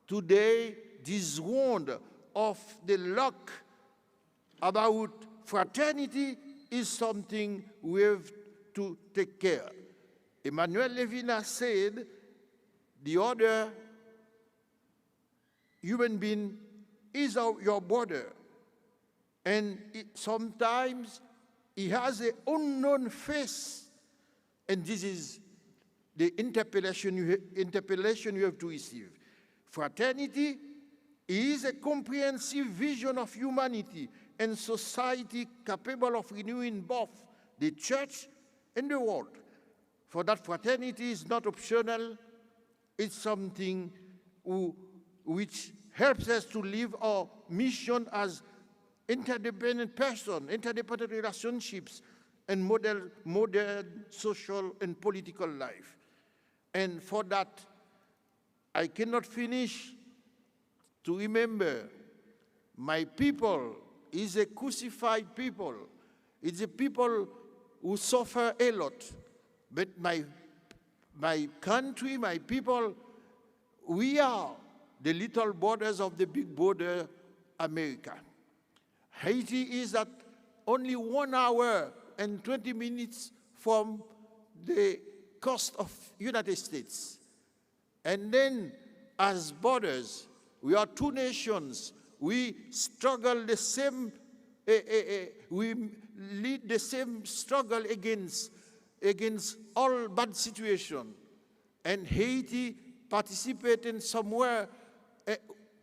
today this wound of the luck about fraternity is something we have to take care. Emmanuel Levinas said the other human being is your brother, and sometimes he has an unknown face, and this is the interpellation you have to receive. Fraternity is a comprehensive vision of humanity and society capable of renewing both the church and the world. For that fraternity is not optional, it's something which helps us to live our mission as interdependent persons, interdependent relationships, and modern social and political life. And for that, I cannot finish to remember my people is a crucified people. It's a people who suffer a lot. But my country, my people, we are the little borders of the big border, America. Haiti is at only 1 hour and 20 minutes from the coast of United States. And then as borders, we are two nations. We struggle the same, we lead the same struggle against all bad situation. And Haiti participated somewhere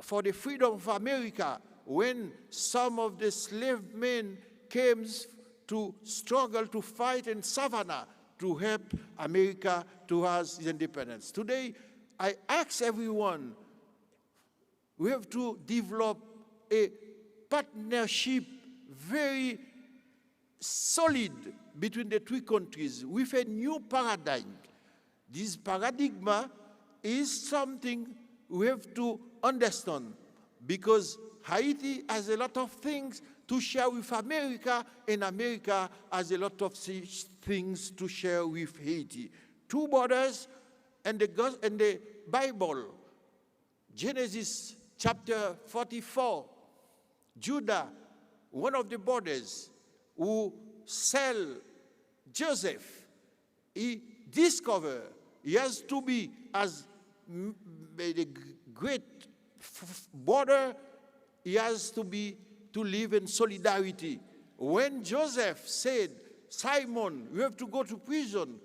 for the freedom of America when some of the slave men came to struggle to fight in Savannah to help America to have its independence. Today, I ask everyone, we have to develop a partnership very solid between the three countries with a new paradigm. This paradigm is something we have to understand because Haiti has a lot of things to share with America, and America has a lot of things to share with Haiti. Two borders and the Bible. Genesis chapter 44, Judah, one of the brothers who sell Joseph, he discovered he has to be as the great border, he has to live in solidarity. When Joseph said, Simon, you have to go to prison,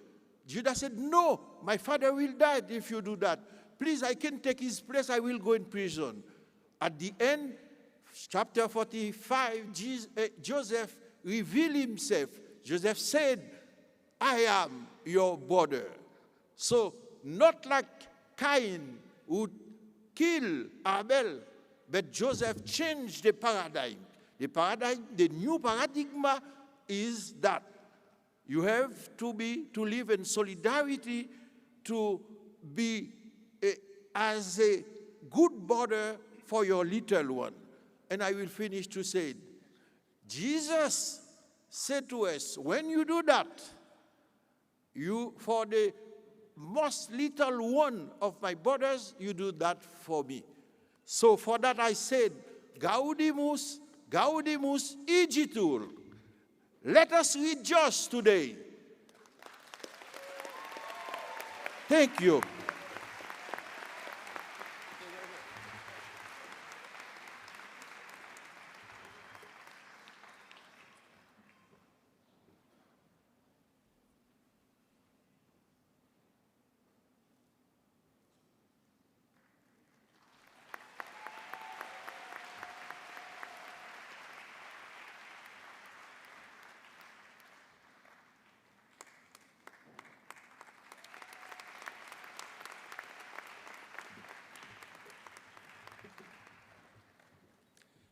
Judah said, no, my father will die if you do that. Please, I can take his place, I will go in prison. At the end, chapter 45, Joseph revealed himself. Joseph said, I am your brother. So, not like Cain who killed Abel, but Joseph changed the paradigm. The new paradigm is that you have to live in solidarity, to be as a good brother for your little one. And I will finish to say, Jesus said to us, when you do that, you, for the most little one of my brothers, you do that for me. So for that I said, Gaudimus, Gaudimus igitur. Let us rejoice today. Thank you.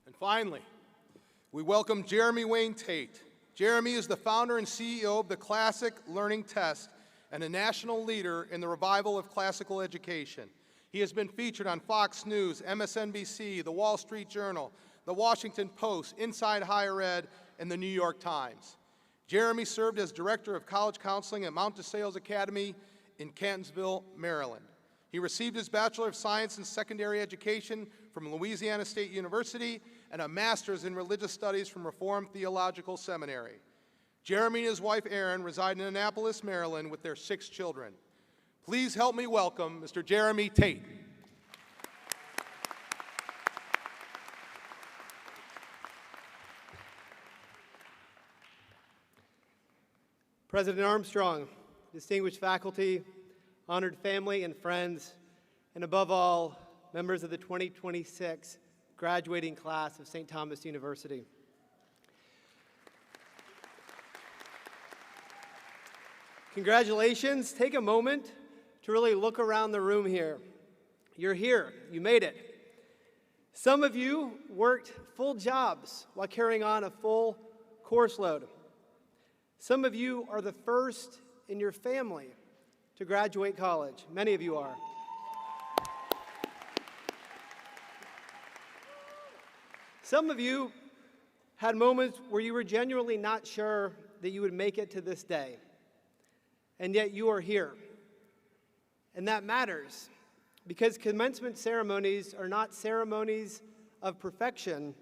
And finally, we welcome Jeremy Wayne Tate. Jeremy is the founder and CEO of the Classic Learning Test and a national leader in the revival of classical education. He has been featured on Fox News, MSNBC, The Wall Street Journal, The Washington Post, Inside Higher Ed, and The New York Times. Jeremy served as Director of College Counseling at Mount DeSales Academy in Cantonsville, Maryland. He received his Bachelor of Science in Secondary Education from Louisiana State University and a Master's in Religious Studies from Reformed Theological Seminary. Jeremy and his wife, Erin, reside in Annapolis, Maryland, with their 6 children. Please help me welcome Mr. Jeremy Tate. President Armstrong, distinguished faculty, honored family and friends, and above all, members of the 2026 graduating class of St. Thomas University. Congratulations. Take a moment to really look around the room here. You're here. You made it. Some of you worked full jobs while carrying on a full course load. Some of you are the first in your family to graduate college. Many of you are. Some of you had moments where you were genuinely not sure that you would make it to this day. and yet you are here. And that matters, because commencement ceremonies are not ceremonies of perfection,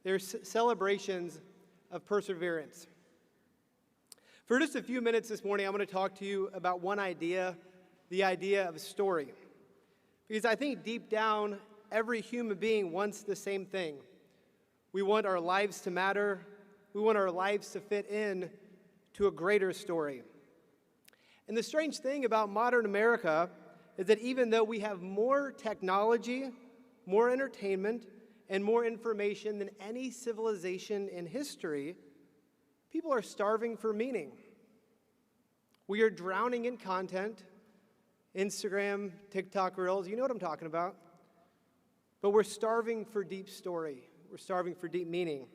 they're celebrations of perseverance. For just a few minutes this morning, I'm going to talk to you about one idea, the idea of story. Because I think deep down, every human being wants the same thing. We want our lives to matter. We want our lives to fit in to a greater story. And the strange thing about modern America is that even though we have more technology, more entertainment, and more information than any civilization in history, people are starving for meaning. We are drowning in content, Instagram, TikTok Reels, you know what I'm talking about. But we're starving for deep story. We're starving for deep meaning.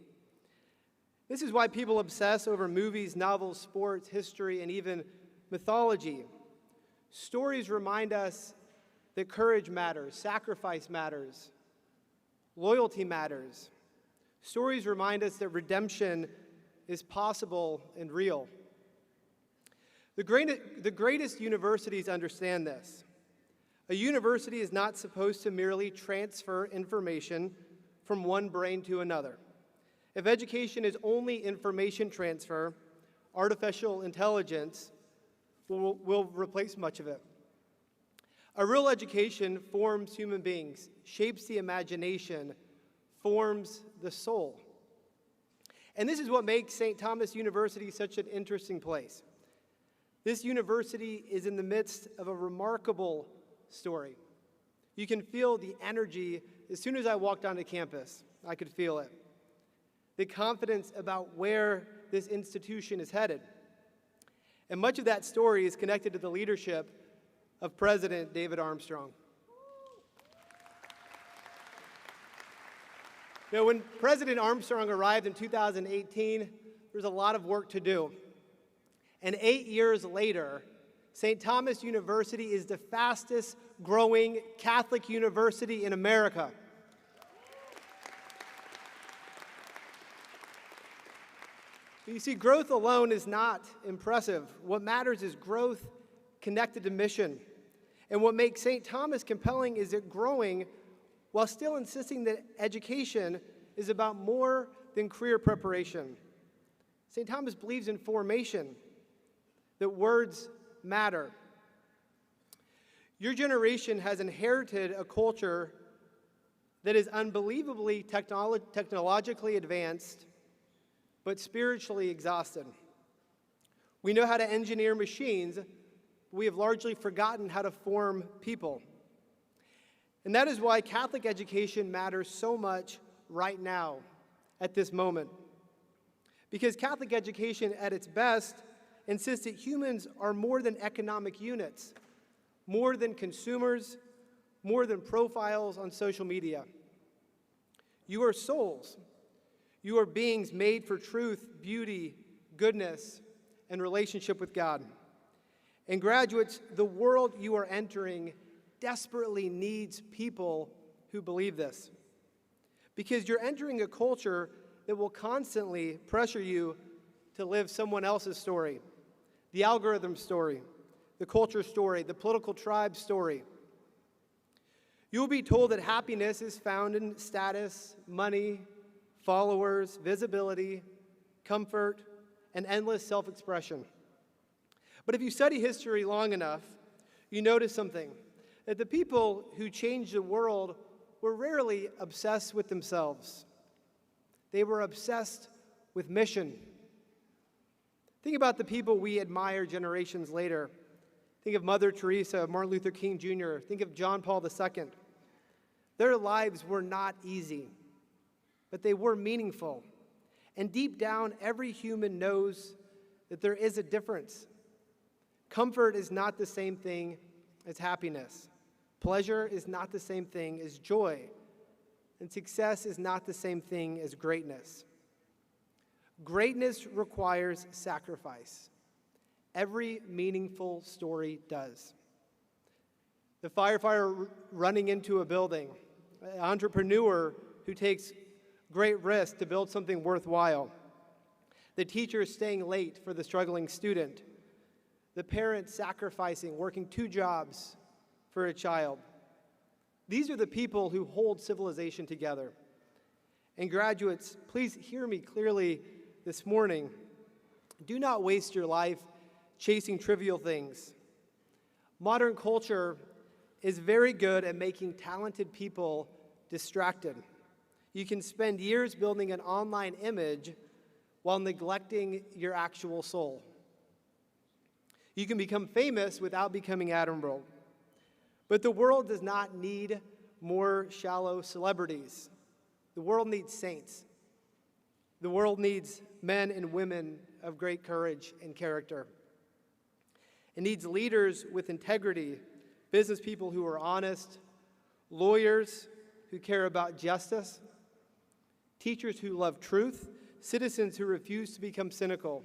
This is why people obsess over movies, novels, sports, history, and even mythology. Stories remind us that courage matters, sacrifice matters, loyalty matters. Stories remind us that redemption is possible and real. The greatest universities understand this. A university is not supposed to merely transfer information from one brain to another. If education is only information transfer, artificial intelligence will replace much of it. A real education forms human beings, shapes the imagination, forms the soul. And this is what makes St. Thomas University such an interesting place. This university is in the midst of a remarkable story. You can feel the energy. As soon as I walked onto campus, I could feel it. The confidence about where this institution is headed. And much of that story is connected to the leadership of President David Armstrong. Now, when President Armstrong arrived in 2018, there was a lot of work to do. And 8 years later, St. Thomas University is the fastest growing Catholic university in America. But you see, growth alone is not impressive. What matters is growth connected to mission. And what makes St. Thomas compelling is it growing while still insisting that education is about more than career preparation. St. Thomas believes in formation, that words matter. Your generation has inherited a culture that is unbelievably technologically advanced, but spiritually exhausted. We know how to engineer machines, but we have largely forgotten how to form people. And that is why Catholic education matters so much right now, at this moment. Because Catholic education, at its best, insists that humans are more than economic units, more than consumers, more than profiles on social media. You are souls. You are beings made for truth, beauty, goodness, and relationship with God. And graduates, the world you are entering desperately needs people who believe this. Because you're entering a culture that will constantly pressure you to live someone else's story. The algorithm story, the culture story, the political tribe story. You'll be told that happiness is found in status, money, followers, visibility, comfort, and endless self-expression. But if you study history long enough, you notice something, that the people who changed the world were rarely obsessed with themselves. They were obsessed with mission. Think about the people we admire generations later. Think of Mother Teresa, Martin Luther King Jr., think of John Paul II. Their lives were not easy, but they were meaningful. And deep down, every human knows that there is a difference. Comfort is not the same thing as happiness. Pleasure is not the same thing as joy. And success is not the same thing as greatness. Greatness requires sacrifice. Every meaningful story does. The firefighter running into a building, an entrepreneur who takes great risks to build something worthwhile, the teacher staying late for the struggling student, the parent sacrificing, working 2 jobs for a child. These are the people who hold civilization together. And graduates, please hear me clearly this morning. Do not waste your life chasing trivial things. Modern culture is very good at making talented people distracted. You can spend years building an online image while neglecting your actual soul. You can become famous without becoming admirable. But the world does not need more shallow celebrities. The world needs saints. The world needs men and women of great courage and character. It needs leaders with integrity, business people who are honest, lawyers who care about justice, teachers who love truth, citizens who refuse to become cynical.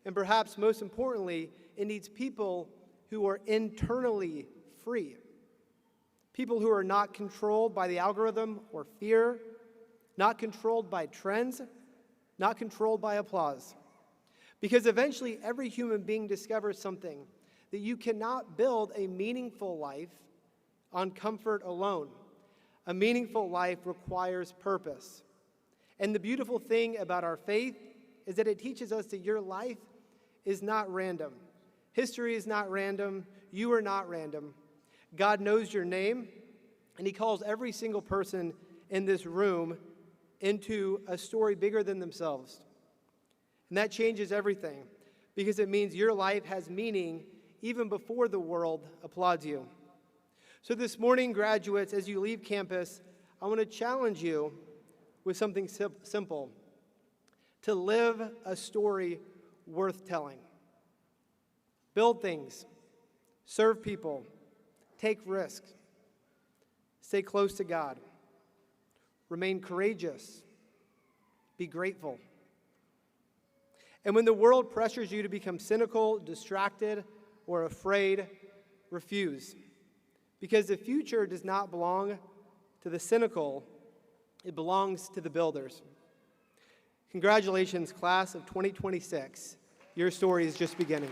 And perhaps most importantly, it needs people who are internally free. People who are not controlled by the algorithm or fear, not controlled by trends, not controlled by applause. Because eventually every human being discovers something, that you cannot build a meaningful life on comfort alone. A meaningful life requires purpose. And the beautiful thing about our faith is that it teaches us that your life is not random. History is not random. You are not random. God knows your name, and he calls every single person in this room into a story bigger than themselves. And that changes everything, because it means your life has meaning even before the world applauds you. So this morning, graduates, as you leave campus, I want to challenge you with something simple: to live a story worth telling. Build things, serve people, take risks, stay close to God, remain courageous, be grateful. And when the world pressures you to become cynical, distracted, or afraid, refuse. Because the future does not belong to the cynical, it belongs to the builders. Congratulations, class of 2026. Your story is just beginning.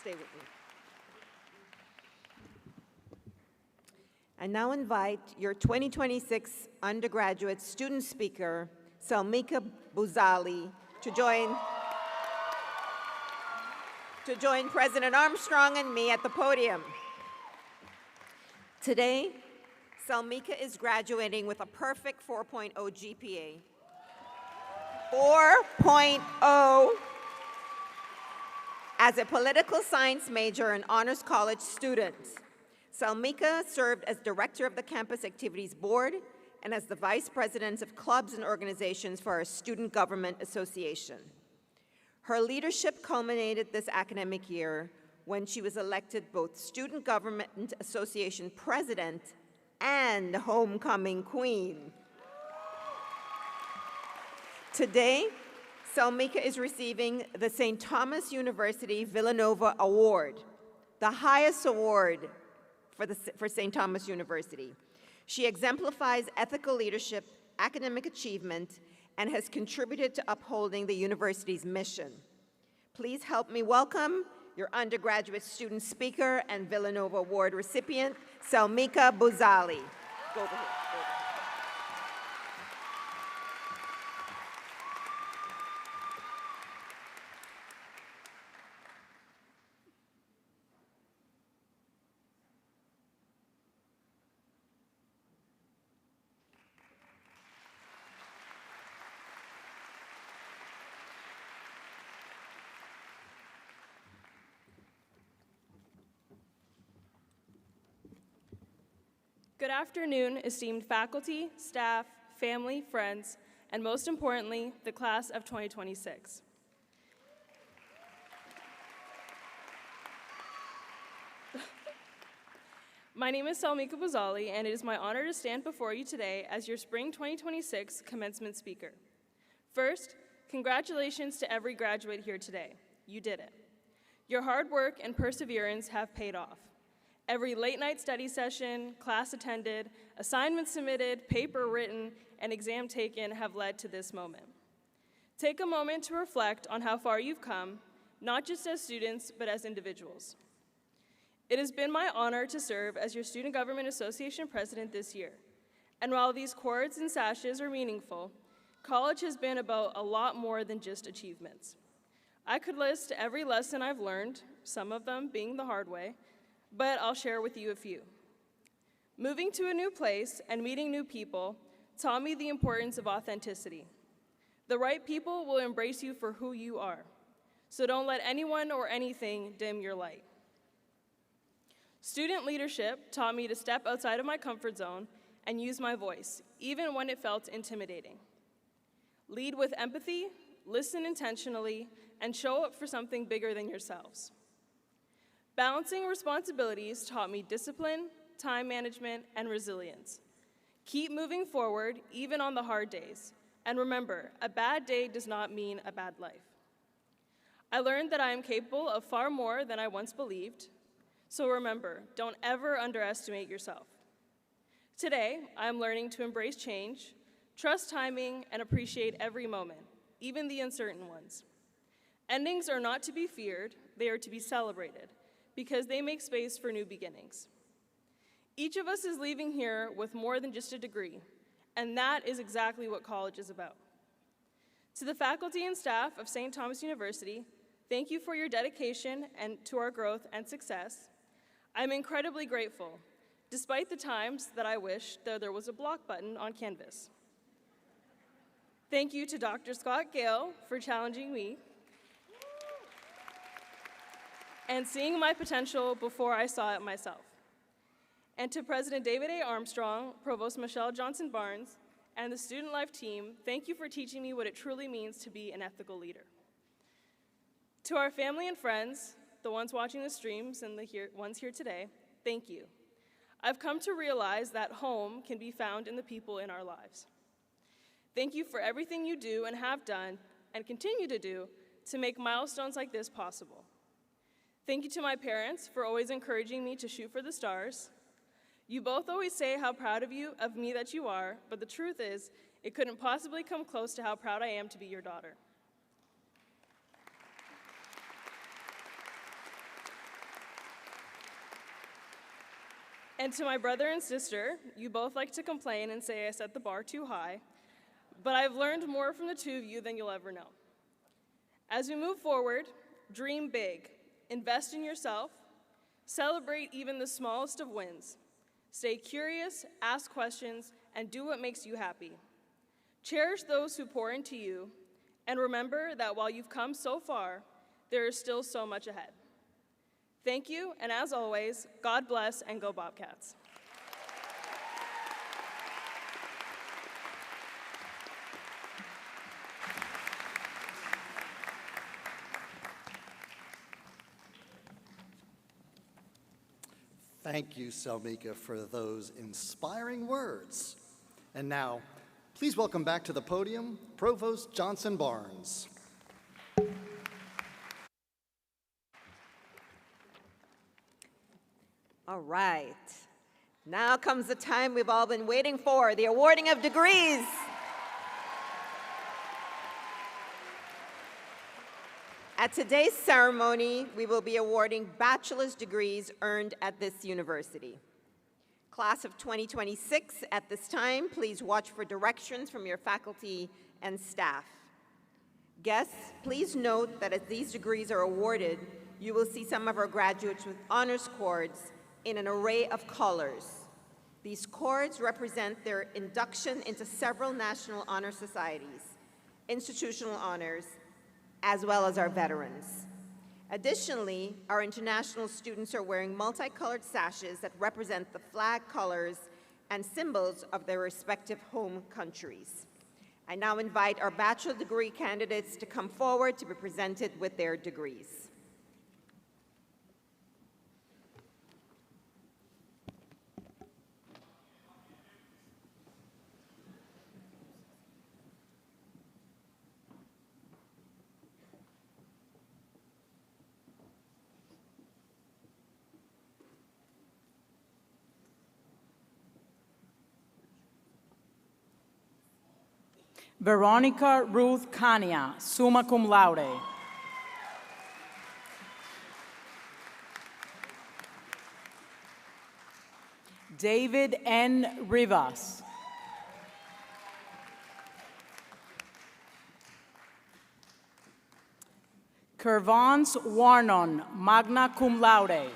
Stay with me. I now invite your 2026 undergraduate student speaker, Salmika Buzali, to join President Armstrong and me at the podium. Today, Salmika is graduating with a perfect 4.0 GPA. 4.0 as a political science major and honors college student. Salmika served as director of the Campus Activities Board and as the vice president of clubs and organizations for our Student Government Association. Her leadership culminated this academic year when she was elected both Student Government Association president and homecoming queen. Today, Salmika is receiving the St. Thomas University Villanova Award, the highest award for St. Thomas University. She exemplifies ethical leadership, academic achievement, and has contributed to upholding the university's mission. Please help me welcome your undergraduate student speaker and Villanova Award recipient, Salmika Buzali. Go over here. Good afternoon, esteemed faculty, staff, family, friends, and most importantly, the class of 2026. My name is Salmika Buzali, and it is my honor to stand before you today as your Spring 2026 commencement speaker. First, congratulations to every graduate here today. You did it. Your hard work and perseverance have paid off. Every late-night study session, class attended, assignment submitted, paper written, and exam taken have led to this moment. Take a moment to reflect on how far you've come, not just as students, but as individuals. It has been my honor to serve as your Student Government Association president this year. And while these cords and sashes are meaningful, college has been about a lot more than just achievements. I could list every lesson I've learned, some of them being the hard way, but I'll share with you a few. Moving to a new place and meeting new people taught me the importance of authenticity. The right people will embrace you for who you are, so don't let anyone or anything dim your light. Student leadership taught me to step outside of my comfort zone and use my voice, even when it felt intimidating. Lead with empathy, listen intentionally, and show up for something bigger than yourselves. Balancing responsibilities taught me discipline, time management, and resilience. Keep moving forward, even on the hard days. And remember, a bad day does not mean a bad life. I learned that I am capable of far more than I once believed. So remember, don't ever underestimate yourself. Today, I am learning to embrace change, trust timing, and appreciate every moment, even the uncertain ones. Endings are not to be feared, they are to be celebrated, because they make space for new beginnings. Each of us is leaving here with more than just a degree, and that is exactly what college is about. To the faculty and staff of St. Thomas University, thank you for your dedication and to our growth and success. I'm incredibly grateful, despite the times that I wish that there was a block button on Canvas. Thank you to Dr. Scott Gale for challenging me and seeing my potential before I saw it myself. And to President David A. Armstrong, Provost Michelle Johnson-Barnes, and the Student Life team, thank you for teaching me what it truly means to be an ethical leader. To our family and friends, the ones watching the streams and the ones here today, thank you. I've come to realize that home can be found in the people in our lives. Thank you for everything you do and have done and continue to do to make milestones like this possible. Thank you to my parents for always encouraging me to shoot for the stars. You both always say how proud of me that you are, but the truth is, it couldn't possibly come close to how proud I am to be your daughter. And to my brother and sister, you both like to complain and say I set the bar too high, but I've learned more from the two of you than you'll ever know. As we move forward, dream big, invest in yourself, celebrate even the smallest of wins. Stay curious, ask questions, and do what makes you happy. Cherish those who pour into you, and remember that while you've come so far, there is still so much ahead. Thank you, and as always, God bless and go Bobcats. Thank you, Salmika, for those inspiring words. And now, please welcome back to the podium, Provost Johnson-Barnes. All right. Now comes the time we've all been waiting for, the awarding of degrees. At today's ceremony, we will be awarding bachelor's degrees earned at this university. Class of 2026, at this time, please watch for directions from your faculty and staff. Guests, please note that as these degrees are awarded, you will see some of our graduates with honors cords in an array of colors. These cords represent their induction into several national honor societies, institutional honors, as well as our veterans. Additionally, our international students are wearing multicolored sashes that represent the flag colors and symbols of their respective home countries. I now invite our bachelor degree candidates to come forward to be presented with their degrees. Veronica Ruth Kania, summa cum laude. David N. Rivas. Kervance Warnon, magna cum laude.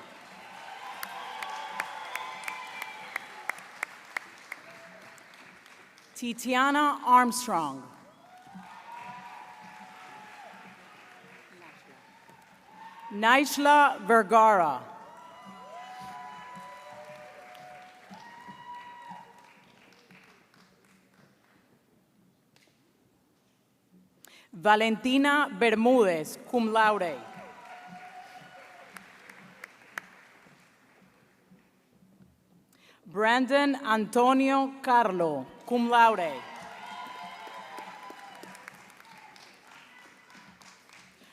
Titiana Armstrong. Naishla Vergara. Valentina Bermúdez, cum laude. Brandon Antonio Carlo, cum laude.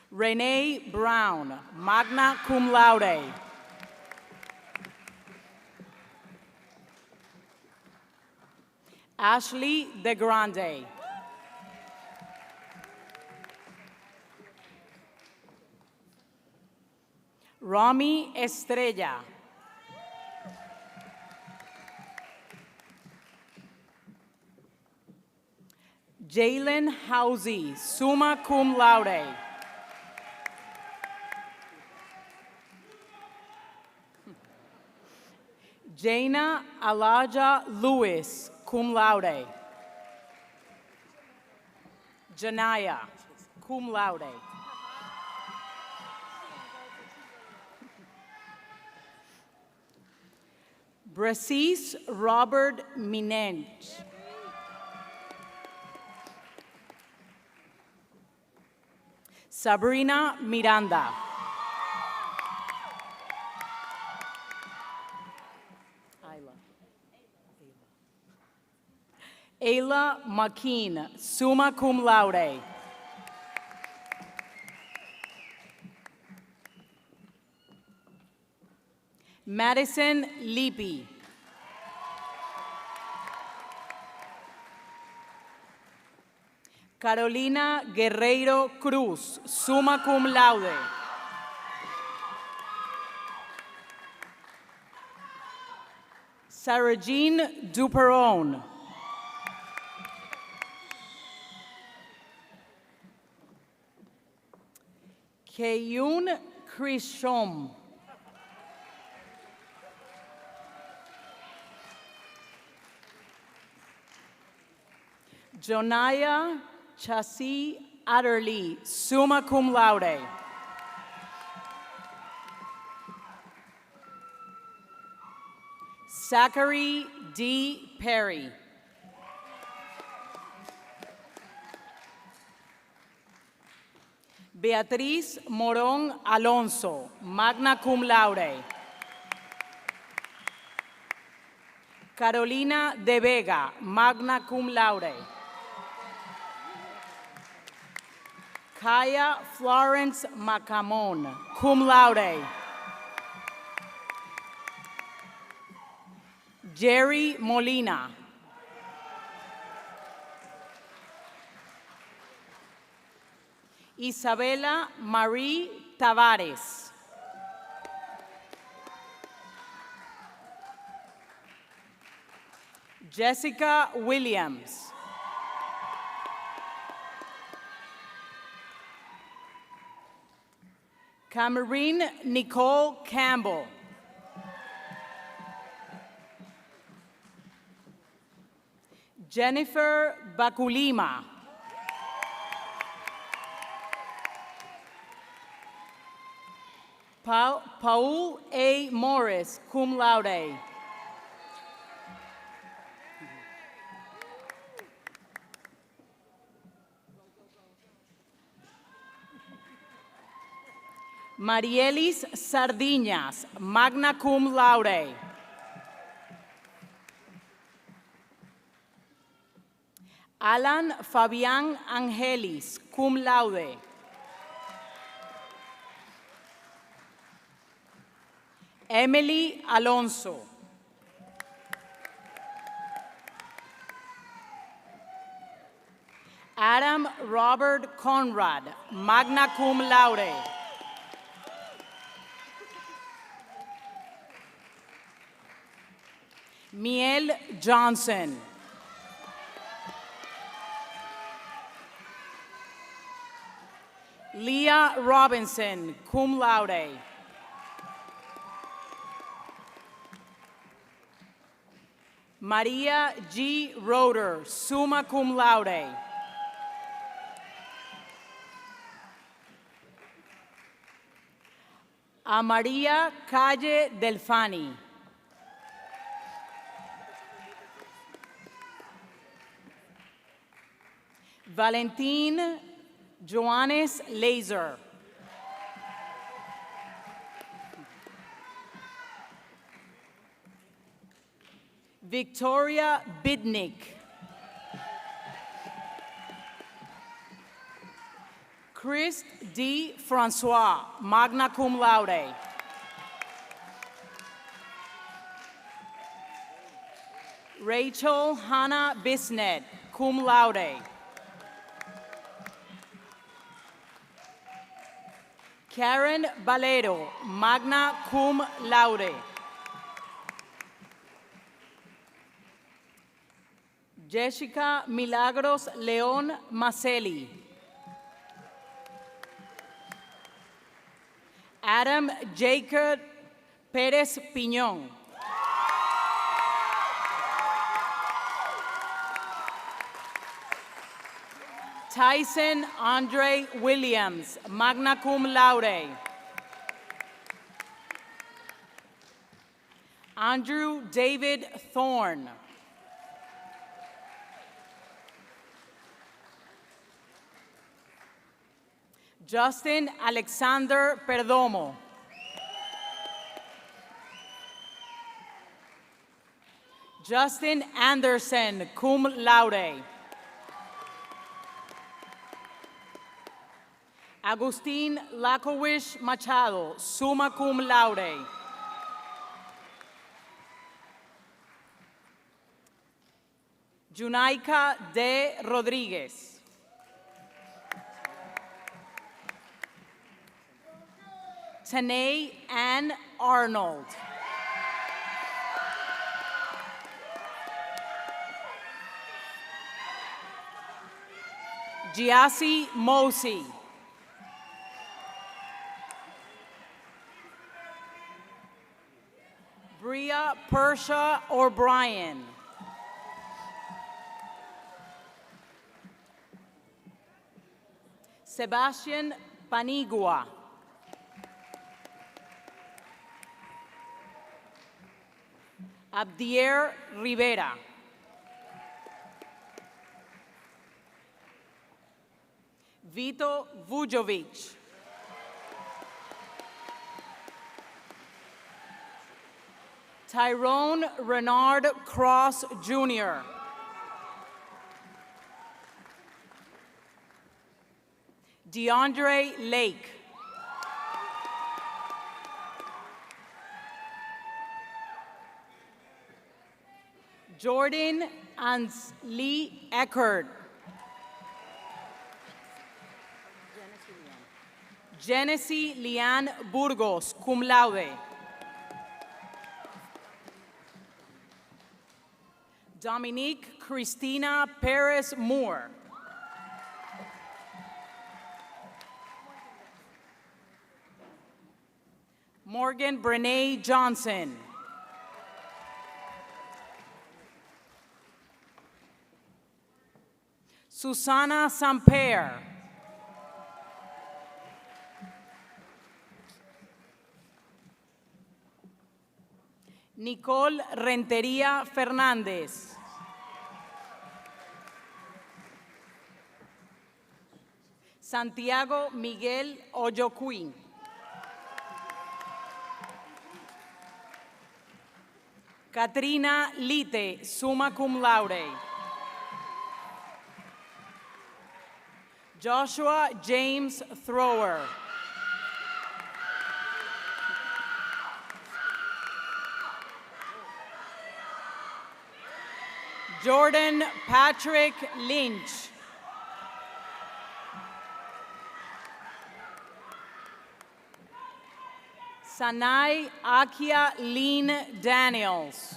Renee Brown, magna cum laude. Ashley De Grande. Rami Estrella. Jalen Housey, summa cum laude. Jaina Alaja Lewis, cum laude. Janaya, cum laude. Bracis Robert Minenge. Sabrina Miranda. Ayla McKean, summa cum laude. Madison Lippi. Carolina Guerreiro Cruz, summa cum laude. Sarah Jean Duperon. Keyun Krishom. Jonaya Chasi Adderley, summa cum laude. Zachary D. Perry. Beatriz Morón Alonso, magna cum laude. Carolina de Vega, magna cum laude. Kaya Florence Macamon, cum laude. Jerry Molina. Isabela Marie Tavares. Jessica Williams. Cameron Nicole Campbell. Jennifer Bakulima. Paul A. Morris, cum laude. Marielis Sardiñas, magna cum laude. Alan Fabián Angelis, cum laude. Emily Alonso. Adam Robert Conrad, magna cum laude. Miel Johnson. Leah Robinson, cum laude. Maria G. Roeder, summa cum laude. A Maria Calle Delfani. Valentin Johannes Laser. Victoria Bidnick. Chris D. Francois, magna cum laude. Rachel Hannah Bisnet, cum laude. Karen Valero, magna cum laude. Jessica Milagros León Maselli. Adam Jacob Pérez Piñón. Tyson Andre Williams, magna cum laude. Andrew David Thorne. Justin Alexander Perdomo. Justin Anderson, cum laude. Agustín Lakowish Machado, summa cum laude. Junaika D. Rodríguez. Tanae Ann Arnold. Giassi Mosi. Bria Persha O'Brien. Sebastian Panigua. Abdier Rivera. Vito Vujovic. Tyrone Renard Cross Jr. DeAndre Lake. Jordan Anslee Eckert. Genesee Lian Burgos, cum laude. Dominique Christina Perez Moore. Morgan Brene Johnson. Susana Samper. Nicole Rentería Fernández. Santiago Miguel Oyocuín. Katrina Lite, summa cum laude. Joshua James Thrower. Jordan Patrick Lynch. Sanai Akia Lynn Daniels.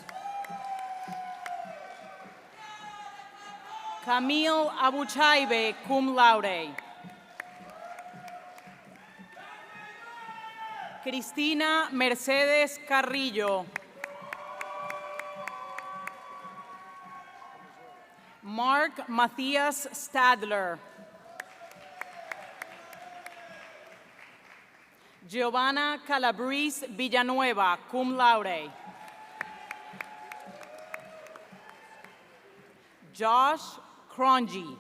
Camille Abuchaibe, cum laude. Cristina Mercedes Carrillo. Mark Matthias Stadler. Giovanna Calabrese Villanueva, cum laude. Josh Crongy.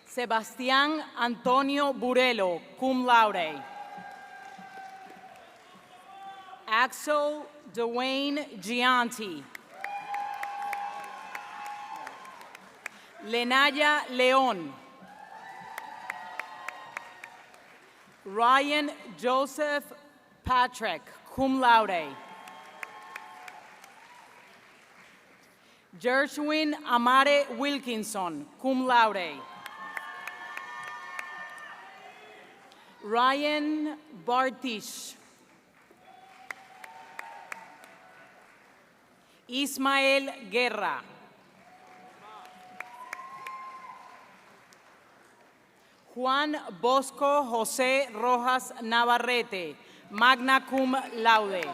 Sebastián Antonio Burelo, cum laude. Axel Dwayne Gianti. Lenaya León. Ryan Joseph Patrick, cum laude. Gershwin Amare Wilkinson, cum laude. Ryan Bartish. Ismael Guerra. Juan Bosco José Rojas Navarrete, magna cum laude.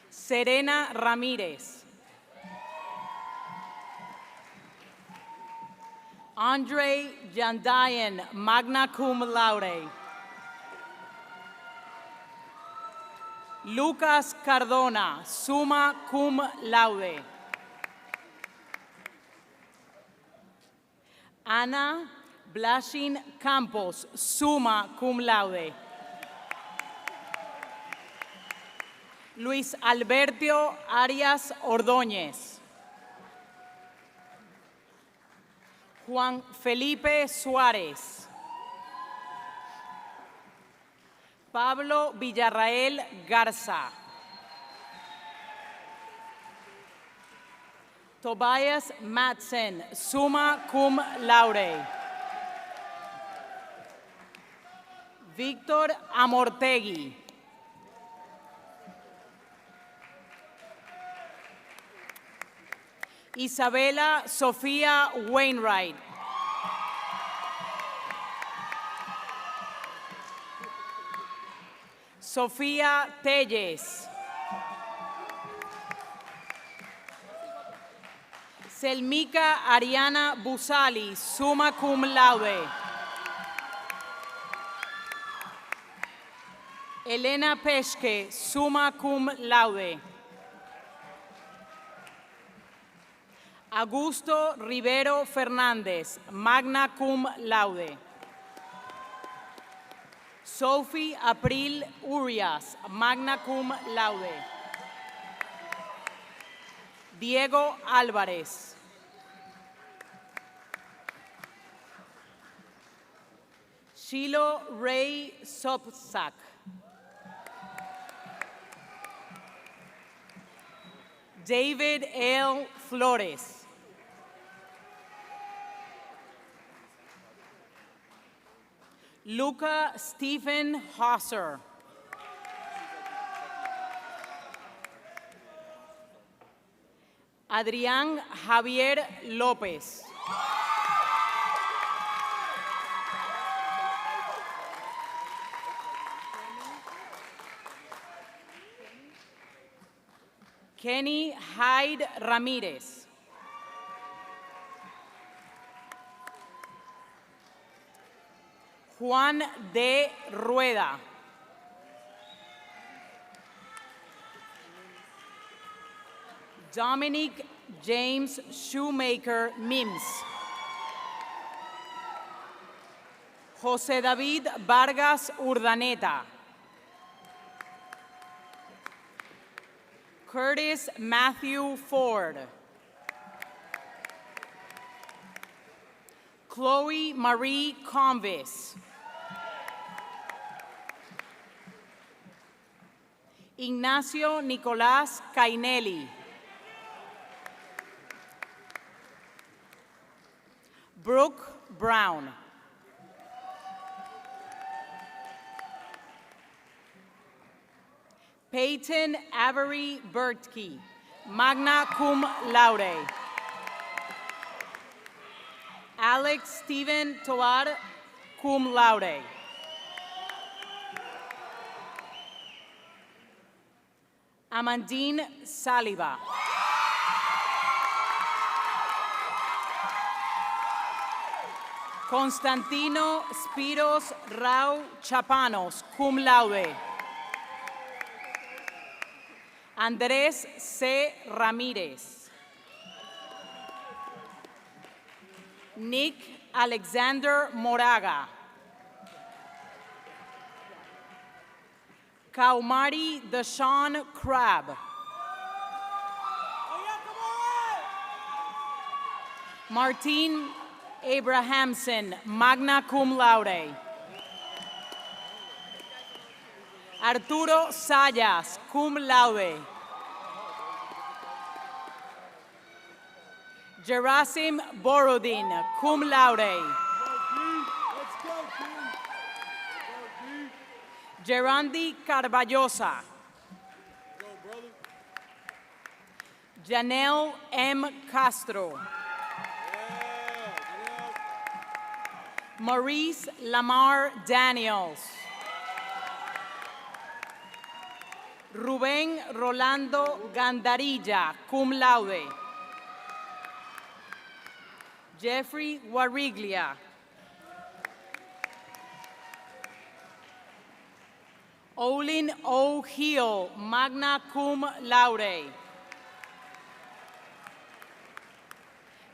Serena Ramírez. Andre Jandayan, magna cum laude. Lucas Cardona, summa cum laude. Ana Blashin Campos, summa cum laude. Luis Alberto Arias Ordóñez. Juan Felipe Suárez. Pablo Villarrael Garza. Tobias Madsen, summa cum laude. Víctor Amortegui. Isabela Sofía Wainwright. Sofía Telles. Selmica Ariana Busali, summa cum laude. Elena Pesque, summa cum laude. Augusto Rivero Fernández, magna cum laude. Sophie April Urias, magna cum laude. Diego Álvarez. Shilo Ray Sobczak. David L. Flores. Luca Stephen Hosser. Adrián Javier López. Kenny Hyde Ramírez. Juan D. Rueda. Dominic James Shoemaker Mims. José David Vargas Urdaneta. Curtis Matthew Ford. Chloe Marie Convis. Ignacio Nicolás Cainelli. Brooke Brown. Peyton Avery Bertke, magna cum laude. Alex Steven Tovar, cum laude. Amandine Saliba. Constantino Spiros Rau Chapanos, cum laude. Andrés C. Ramírez. Nick Alexander Moraga. Kaumari Deshawn Crab. Martin Abrahamson, magna cum laude. Arturo Sayas, cum laude. Gerasim Borodin, cum laude. Gerandi Carballosa. Janelle M. Castro. Maurice Lamar Daniels. Rubén Rolando Gandarilla, cum laude. Jeffrey Wariglia. Olin O. Hill, magna cum laude.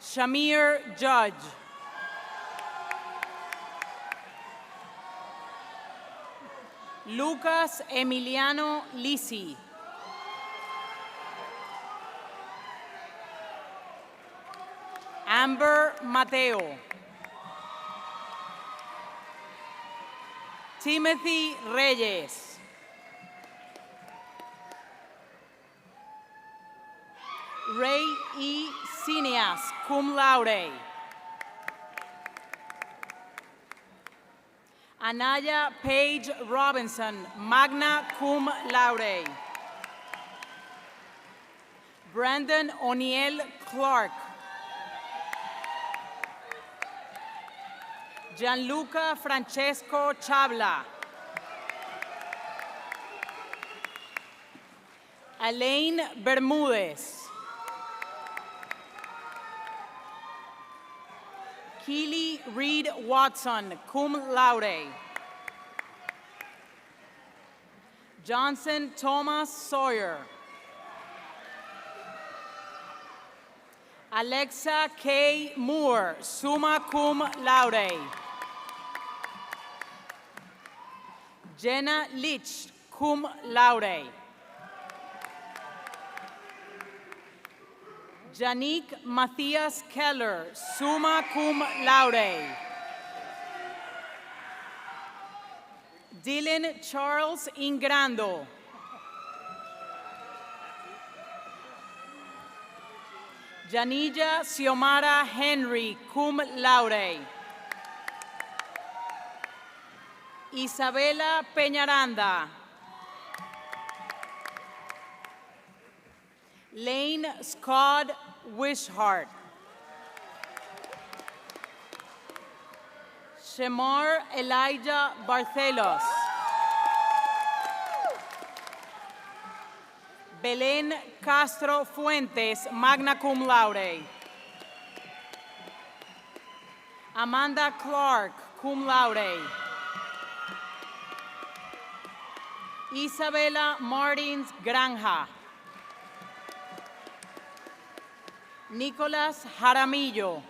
Shamir Judge. Lucas Emiliano Lisi. Amber Mateo. Timothy Reyes. Ray E. Cineas, cum laude. Anaya Page Robinson, magna cum laude. Brandon O'Neill Clark. Gianluca Francesco Chabla. Elaine Bermúdez. Keely Reed Watson, cum laude. Johnson Thomas Sawyer. Alexa K. Moore, summa cum laude. Jenna Leach, cum laude. Janique Matthias Keller, summa cum laude. Dylan Charles Ingrando. Janilla Xiomara Henry, cum laude. Isabela Peñaranda. Lane Scott Wishart. Shemar Elijah Barcelos. Belén Castro Fuentes, magna cum laude. Amanda Clark, cum laude. Isabela Martins Granja. Nicolás Jaramillo.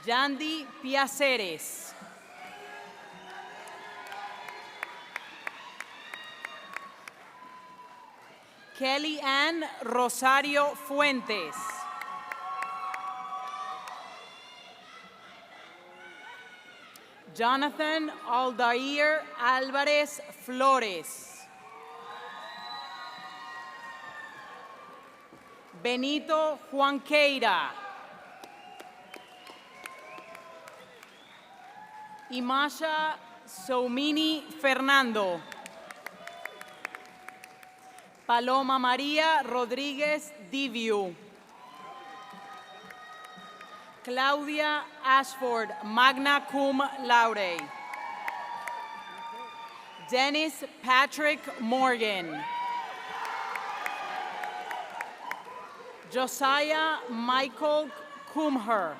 Yandy Piaceres. Kelly Ann Rosario Fuentes. Jonathan Aldair Álvarez Flores. Benito Juanqueira. Imasha Soumini Fernando. Paloma María Rodríguez Diviu. Claudia Ashford, magna cum laude. Dennis Patrick Morgan. Josiah Michael Kumher.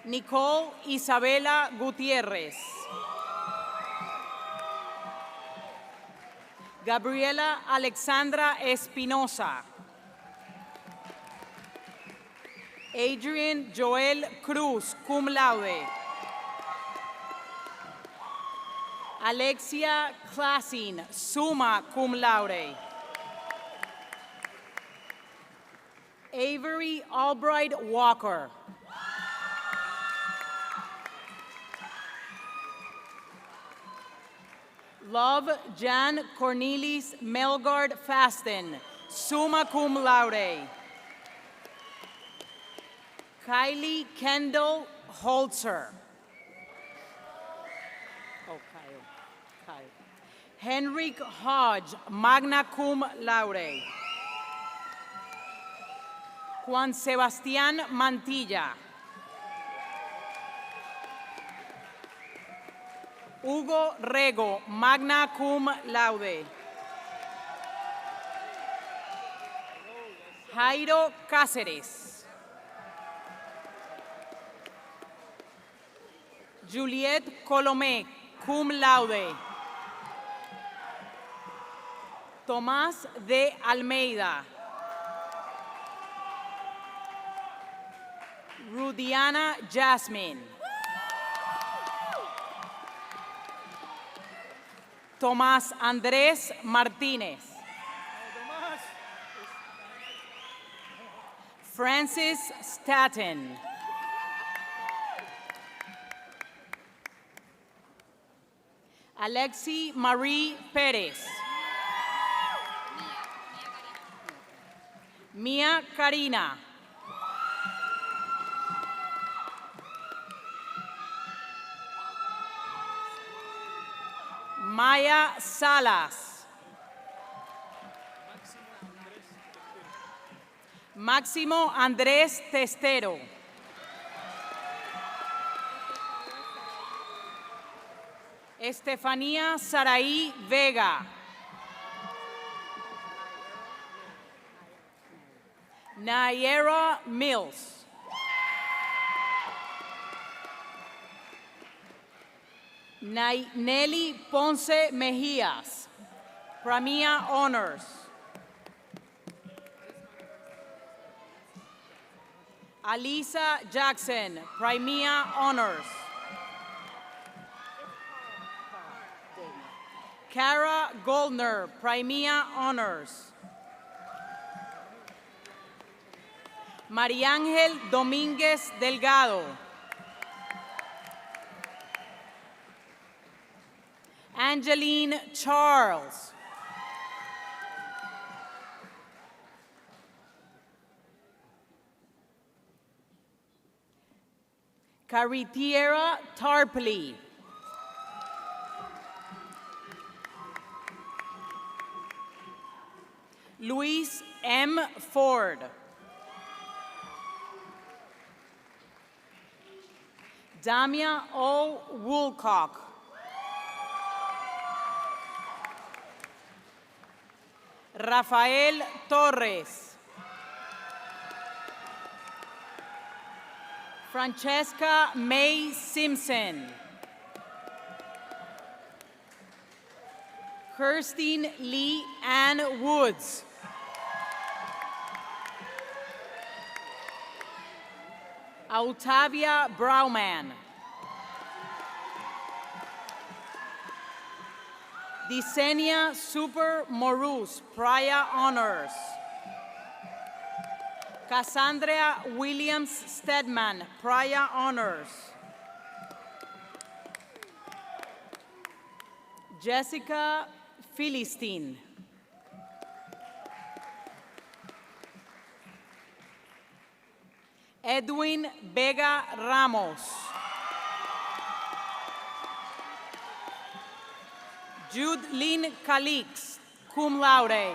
Nicole Isabela Gutierrez. Gabriela Alexandra Espinosa. Adrian Joel Cruz, cum laude. Alexia Klassin, summa cum laude. Avery Albright Walker. Love Jan Cornelis Melgard Fasten, summa cum laude. Kylie Kendall Holzer. Oh, Kyle. Henrik Hodge, magna cum laude. Juan Sebastián Mantilla. Hugo Rego, magna cum laude. Jairo Cáceres. Juliette Colomé, cum laude. Tomás de Almeida. Rudiana Jasmine. Tomás Andrés Martínez. Francis Staten. Alexi Marie Pérez. Mia Karina. Maya Salas. Máximo Andrés Testero. Estefanía Saraí Vega. Nayera Mills. Nelly Ponce Mejías, Premier Honors. Alisa Jackson, Premier Honors. Cara Goldner, Premier Honors. Mariángel Domínguez Delgado. Angeline Charles. Caritiera Tarpley. Luis M. Ford. Damia O. Woolcock. Rafael Torres. Francesca May Simpson. Kirstine Lee Ann Woods. Octavia Brauman. Disenia Super Morus, Prior Honors. Cassandra Williams Stedman, Prior Honors. Jessica Philistine. Edwin Vega Ramos. Jude Lynn Calix, cum laude.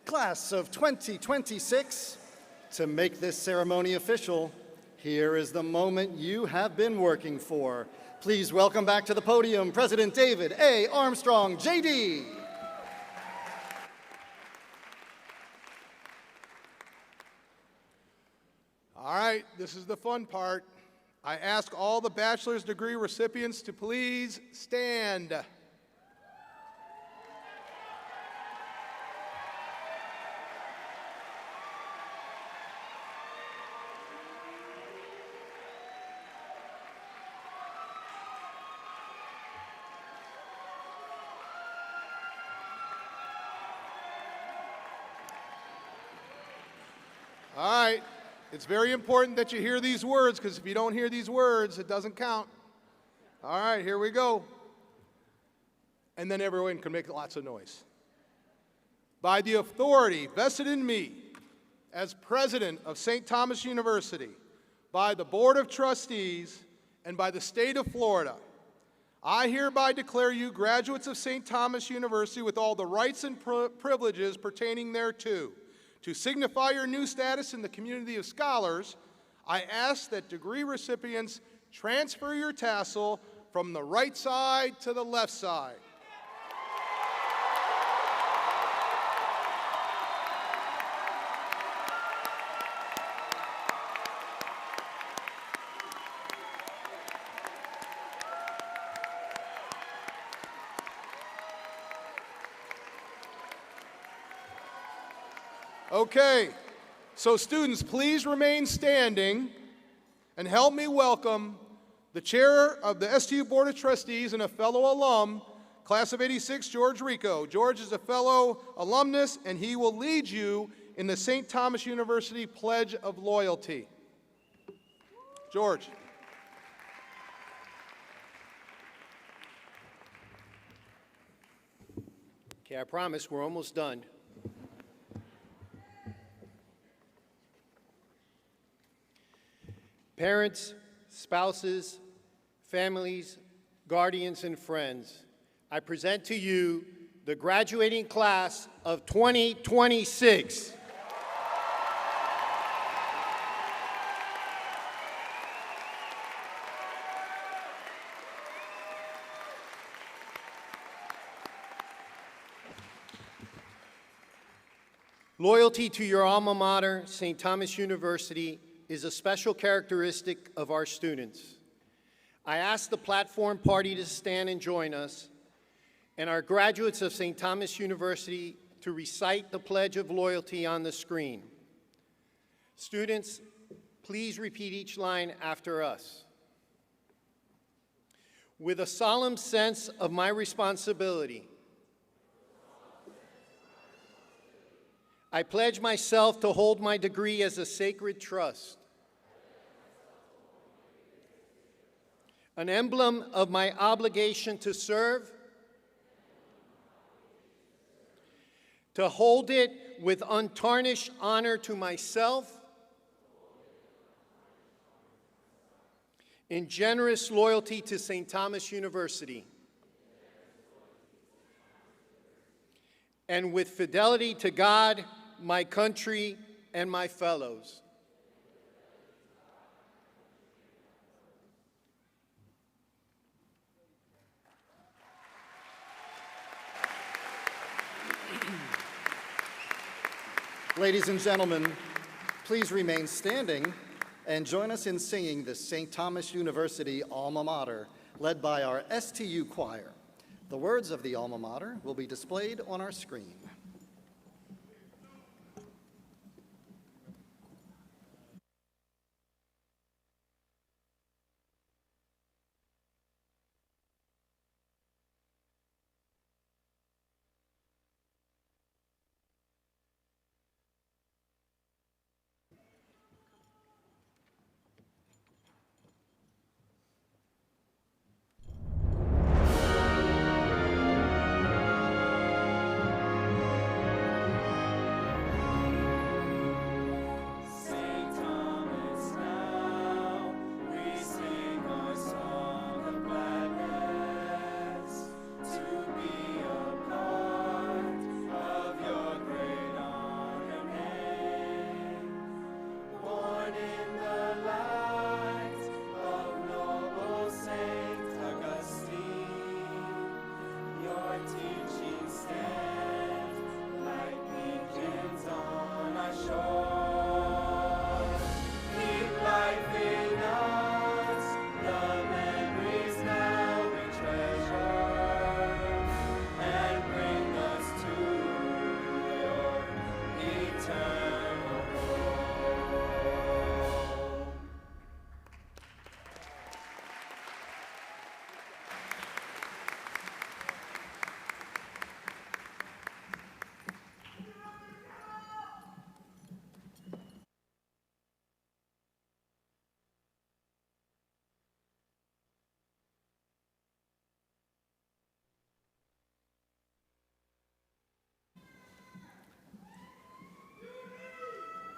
Class of 2026, to make this ceremony official, here is the moment you have been working for. Please welcome back to the podium President David A. Armstrong, JD. All right, this is the fun part. I ask all the bachelor's degree recipients to please stand. All right, it's very important that you hear these words, because if you don't hear these words, it doesn't count. All right, here we go. And then everyone can make lots of noise. By the authority vested in me as president of St. Thomas University, by the Board of Trustees, and by the state of Florida, I hereby declare you graduates of St. Thomas University with all the rights and privileges pertaining thereto. To signify your new status in the community of scholars, I ask that degree recipients transfer your tassel from the right side to the left side. Okay, so students, please remain standing and help me welcome the chair of the STU Board of Trustees and a fellow alum, class of '86, George Rico. George is a fellow alumnus, and he will lead you in the St. Thomas University Pledge of Loyalty. George. Okay, I promise we're almost done. Parents, spouses, families, guardians, and friends, I present to you the graduating class of 2026. Loyalty to your alma mater, St. Thomas University, is a special characteristic of our students. I ask the platform party to stand and join us, and our graduates of St. Thomas University to recite the Pledge of Loyalty on the screen. Students, please repeat each line after us. With a solemn sense of my responsibility, I pledge myself to hold my degree as a sacred trust, an emblem of my obligation to serve, to hold it with untarnished honor to myself, in generous loyalty to St. Thomas University, and with fidelity to God, my country, and my fellows. Ladies and gentlemen, please remain standing and join us in singing the St. Thomas University Alma Mater, led by our STU choir. The words of the Alma Mater will be displayed on our screen.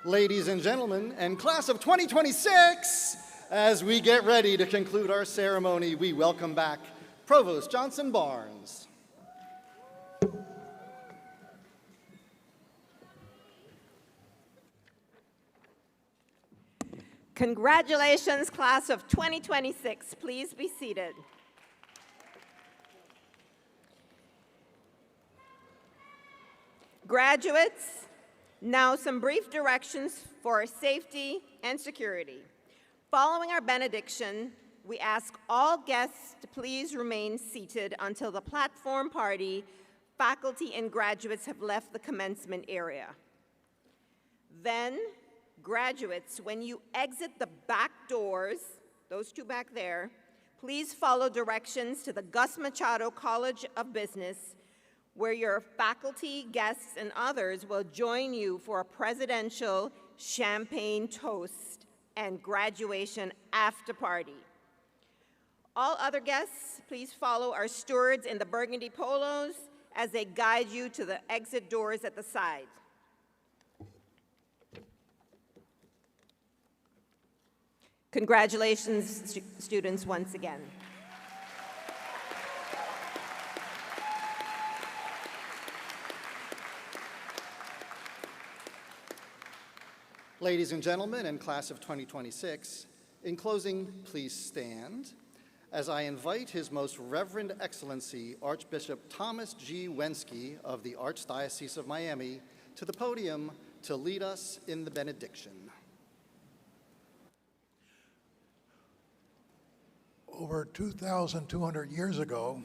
Ladies and gentlemen, and class of 2026, as we get ready to conclude our ceremony, we welcome back Provost Johnson Barnes. Congratulations, class of 2026. Please be seated. Graduates, now some brief directions for safety and security. Following our benediction, we ask all guests to please remain seated until the platform party, faculty, and graduates have left the commencement area. Then, graduates, when you exit the back doors, those two back there, please follow directions to the Gus Machado College of Business, where your faculty, guests, and others will join you for a presidential champagne toast and graduation after party. All other guests, please follow our stewards in the burgundy polos as they guide you to the exit doors at the side. Congratulations, students, once again. Ladies and gentlemen, and class of 2026, in closing, please stand as I invite His Most Reverend Excellency, Archbishop Thomas G. Wensky of the Archdiocese of Miami, to the podium to lead us in the benediction. Over 2,200 years ago,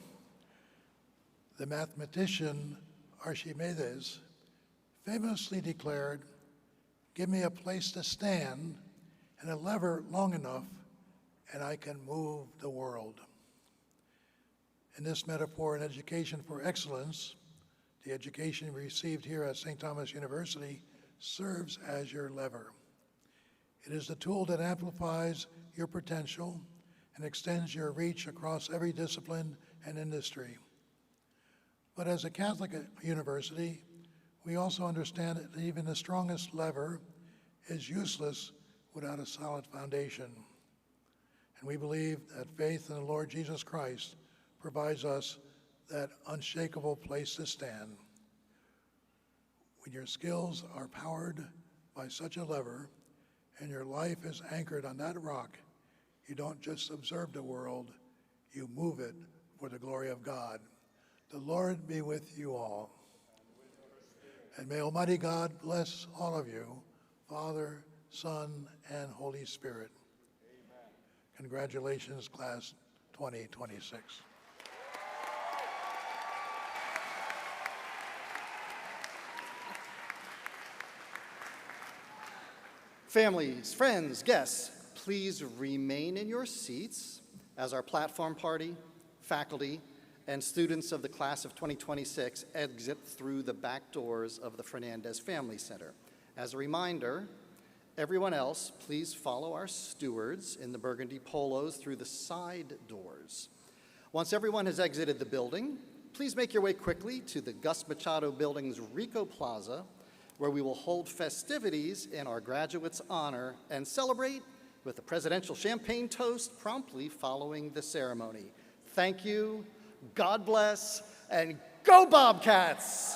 the mathematician Archimedes famously declared, "Give me a place to stand and a lever long enough, and I can move the world." In this metaphor in education for excellence, the education you received here at St. Thomas University serves as your lever. It is the tool that amplifies your potential and extends your reach across every discipline and industry. But as a Catholic university, we also understand that even the strongest lever is useless without a solid foundation. And we believe that faith in the Lord Jesus Christ provides us that unshakable place to stand. When your skills are powered by such a lever and your life is anchored on that rock, you don't just observe the world, you move it for the glory of God. The Lord be with you all. And may Almighty God bless all of you, Father, Son, and Holy Spirit. Amen. Congratulations, class 2026. Families, friends, guests, please remain in your seats as our platform party, faculty, and students of the class of 2026 exit through the back doors of the Fernandez Family Center. As a reminder, everyone else, please follow our stewards in the burgundy polos through the side doors. Once everyone has exited the building, please make your way quickly to the Gus Machado Building's Rico Plaza, where we will hold festivities in our graduates' honor and celebrate with a presidential champagne toast promptly following the ceremony. Thank you, God bless, and go Bobcats!